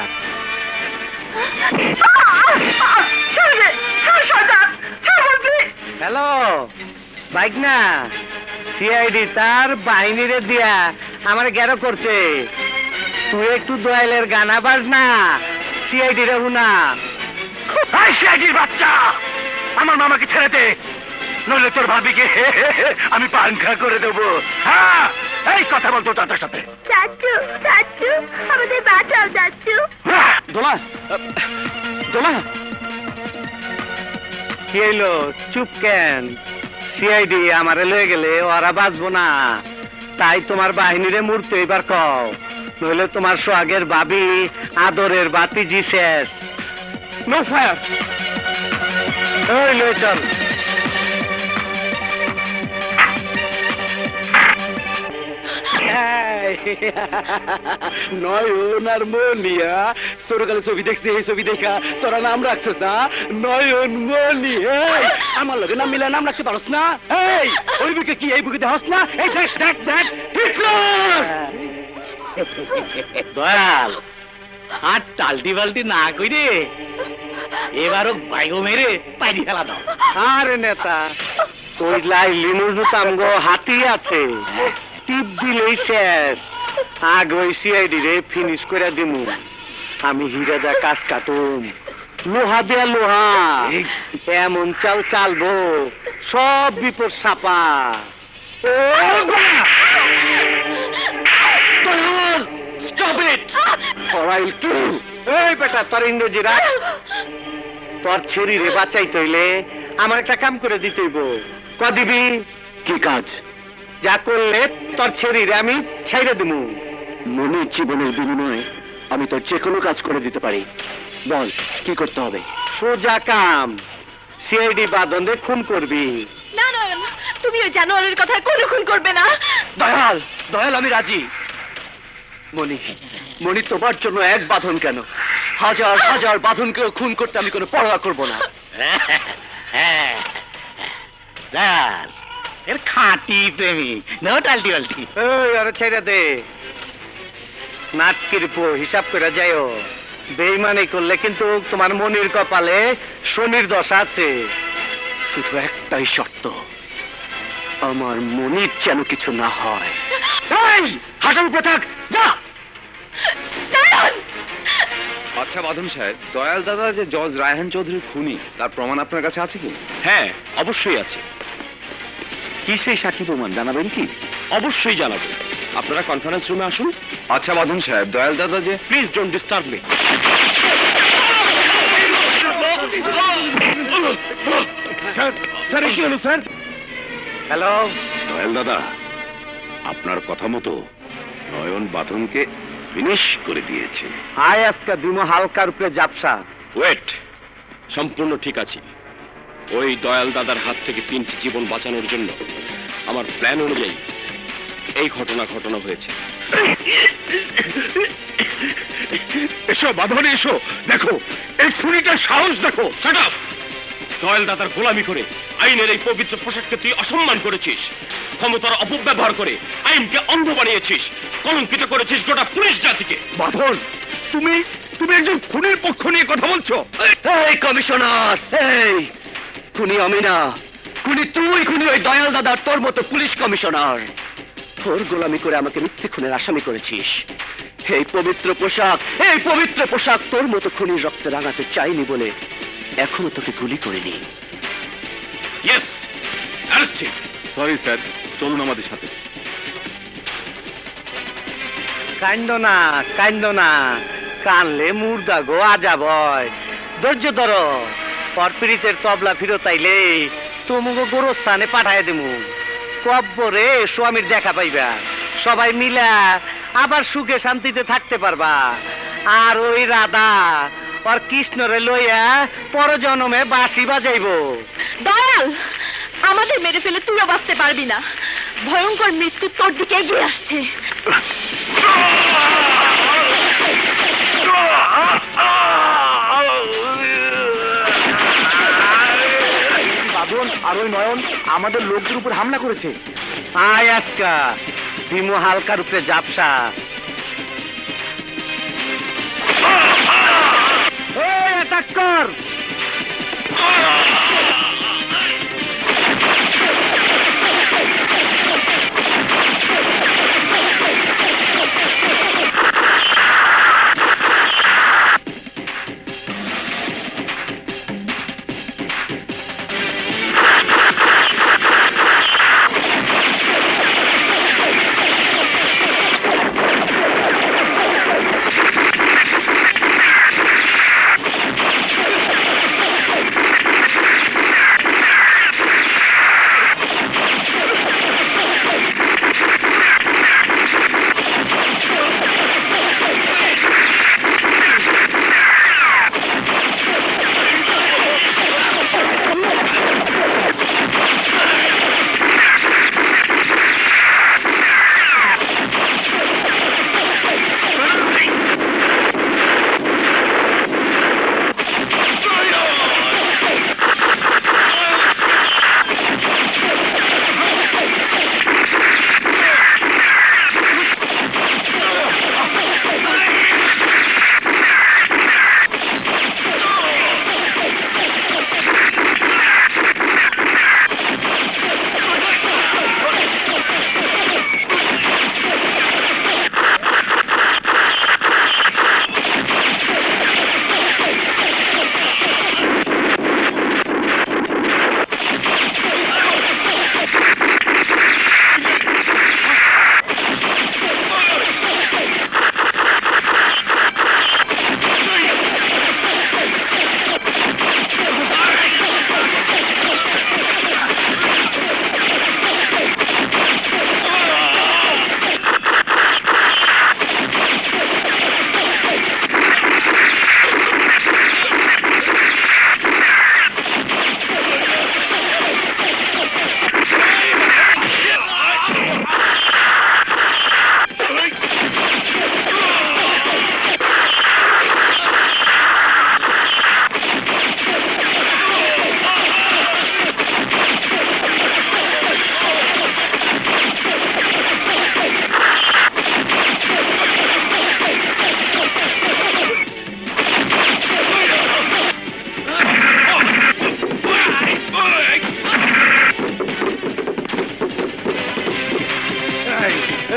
হ্যালো বাইক না, সিআইডি তার বাহিনীরে দিয়া আমার গেরো করছে। তুই একটু দয়ালের গানা বাজ না, সিআইডি রে হুনা। সিআইডির বাচ্চা, আমার মামাকে ছেড়ে দে, নইলে তোর ভাবিকে আমি পাংখা করে দেবো। হ্যাঁ, এই কথা বলতো তাদের সাথে। চাচু, চাচু, আমাদের বাঁচাও চাচু। দোলা, দোলা, কি হইলো? চুপ কেন? সিআইডি আমারে লয়ে গেলে ওরা বাঁচবো না, তাই তোমার বাহিনীরে মূর্তি এবার কও, নইলে তোমার সোহাগের ভাবি আদরের বাতিজি শেষ। No fire. ওই লয়ে চল। নয়ন আর মনিয়া ছোটকালে ছবি দেখছি, এই ছবি দেখা তোরা নাম রাখছিস না, নয়ন মনি। আমার লগে নাম মিলে নাম রাখতে পারস না? এই ওই বুকে কি এই বুকে দেখাস না? এই দেখ দেখ দেখ, দয়াল, আর টালটি বালটি না কইরে এবারও বাইগো মেরে পাইনি খেলা দাও। আরে নেতা, তুই লাইলি নুজুতাম গো, হাতি আছে, টিপ দিলেই শেষ। আগ ওই সিআইডি রে ফিনিশ করে দিমু। আমি হিরা দা কাজ কাটুম, লোহা দেয়া লোহা, এমন চাল চালবো সব বিপদ সাপা। Stop it or I'll kill. এই বেটা, তোর ইংরেজি রাখ। তোর শরীরে বাঁচাইতে হইলে আমার একটা কাম করে দিতে হইব। ক দিবি? কি কাজ? যা করলে তোর শরীরে আমি ছাইরে দিমু। মনির জীবনের বিনিময়ে আমি তোর যে কোনো কাজ করে দিতে পারি। বল কি করতে হবে? সোজা কাম, সিআইডি বাদনে খুন করবি। না নয়ন, তুমি ওই জানোয়ারের কথা কোনো খুন করবে না। দয়াল, দয়াল আমি রাজি। মনি, মনি তোমার জন্য এক বাঁধন কেন, হাজার হাজার বাঁধনকেও খুন করতে আমি কোনো পরোয়া করব না। দয়াল, এর খাঁটি প্রেমী, নো টালটি বালটি। এই আরে ছেড়ে দে, নাটকির পো হিসাব করে যাইও। বেইমানি করলে কিন্তু তোমার মনির কপালে শনির দশা আছে। শুধু একটাই শর্ত, আমার মনির যেন কিছু না হয়। এই হাসার উপরে থাক, যা। আচ্ছা বাঁধন সাহেব, দয়াল দাদা যে জজ রায়হান চৌধুরীর খুনি তার প্রমাণ আপনার কাছে আছে কি? হ্যাঁ, অবশ্যই আছে। কি সেই সাক্ষী প্রমাণ জানাবেন কি? অবশ্যই জানাবো। আপনারা কনফারেন্স রুমে আসুন। আচ্ছা বাঁধন সাহেব, দয়াল দাদা যে please don't disturb me. Sir, sir কি হলো স্যার? হ্যালো, দয়াল দাদা, আপনার কথা মতো নয়ন বাঁধনকে ফিনিশ করে দিয়েছে। আয় আজকে দিমো হালকার উপরে জাপসা। ওয়েট, সম্পূর্ণ ঠিক আছে। ওই দয়াল দাদার হাত থেকে 3টি জীবন বাঁচানোর জন্য আমার প্ল্যান অনুযায়ী এই ঘটনা হয়েছে। এসো বাঁধন, এসো, দেখো এই খুনিটার সাহস দেখো। Shut up! দয়াল দাদার গোলামি করে আইনের এই পবিত্র পোশাককে তুই অসম্মান করেছিস, ক্ষমতার অপব্যবহার করে আইনকে অন্ধ বানিয়েছিস, কলঙ্কিত করেছিস গোটা পুলিশ জাতিকে। বাঁধন, তুমি তুমি একজন খুনির পক্ষ নিয়ে কথা বলছো? এই কমিশনার, এই খুনি আমি না, খুনি তুই, খুনি ওই দয়াল দাদা, তোর মতো পুলিশ কমিশনার। তোর গোলামি করে আমাকে মিথ্যে খুনের আসামি করেছিস। এই পবিত্র পোশাক তোর মতো খুনির রক্তে রাঙাতে চাইনি বলে এখনো তোকে গুলি করিনি। Yes, arrest him. Sorry sir, চলুন আমাদের সাথে। কান্দ না, কানলে মুর্দা গো আজা বয়। ধৈর্য ধরো, পরপিরিতের তবলা ফিরত আইলে তোমাকে গোরস্থানে পাঠায় দেবো। কব্বরে স্বামীর দেখা পাইবা, সবাই মিলা আবার সুখে শান্তিতে থাকতে পারবা। আর ওই রাধা আর কৃষ্ণরে লইয়া পরজন্মে বাঁশি বাজাইব। দয়াল, আমাদের মেরে ফেলে তুইও বাঁচতে পারবি না। ভয়ঙ্কর মৃত্যু তোর দিকে এগিয়ে আসছে। বাঁধন আর ওই নয়ন আমাদের লোকদের উপর হামলা করেছে। আয় আজকা দিমো হালকার উপরে জাপসা। অ্যাটাক কর।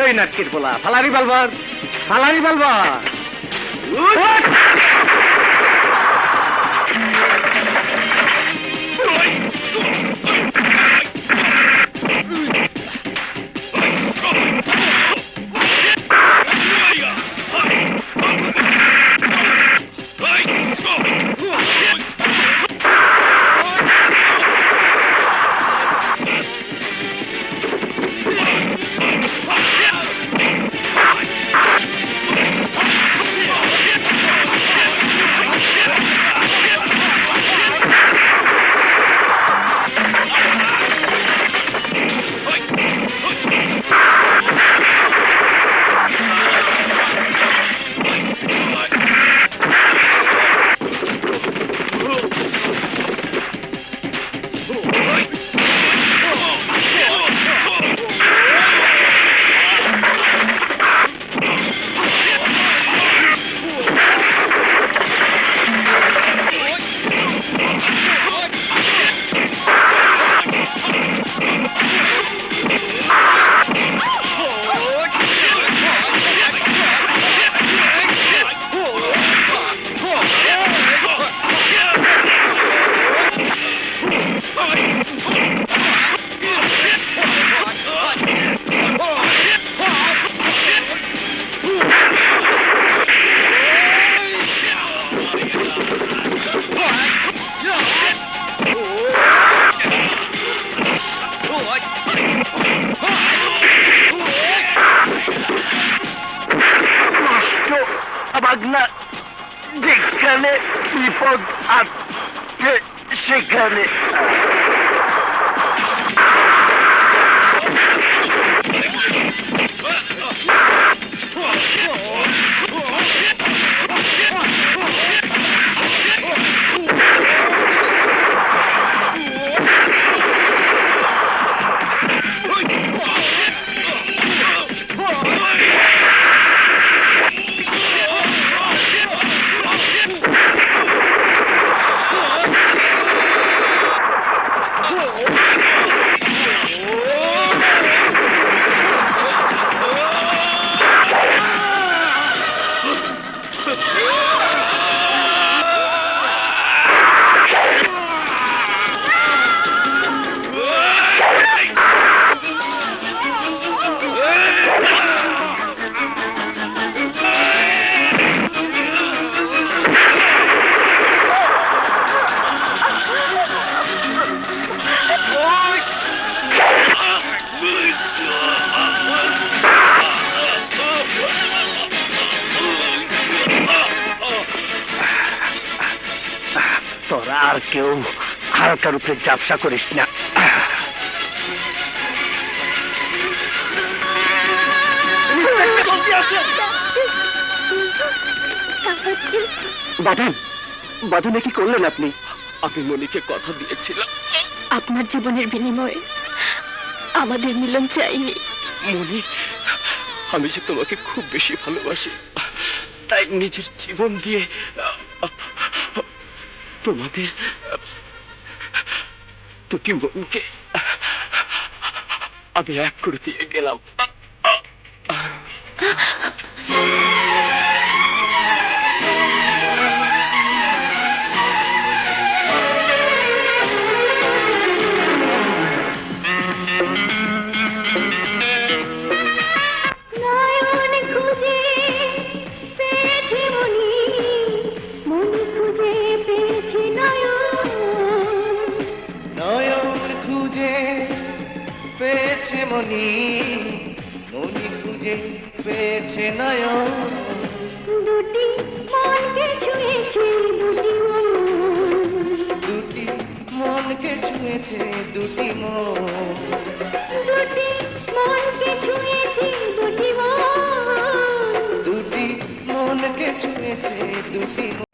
ওই নাটকের বলা ফালারি বালবার ফালারি বালবার বাগনা যেখানে বিপদ আছে সেখানে তোরা আর কেউ হালকার উপরে ব্যবসা করিস না। বাঁধন বাঁধন কি করলেন আপনি? আমি মনিকে কথা দিয়েছিলাম আপনার জীবনের বিনিময়ে আমাদের মিলন চাইনি। মনি, আমি যে তোমাকে খুব বেশি ভালোবাসি, তাই নিজের জীবন দিয়ে তোমাদের দুটি মনকে আমি এক করে দিয়ে গেলাম। মনি মনি খুঁজে পেয়েছে নয়ন, দুটি মনকে ছুঁয়েছে দুটি মন, দুটি মনকে ছুঁয়েছে দুটি মন, দুটি মনকে ছুঁয়েছে দুটি মন, দুটি মনকে ছুঁয়েছে দুটি মন।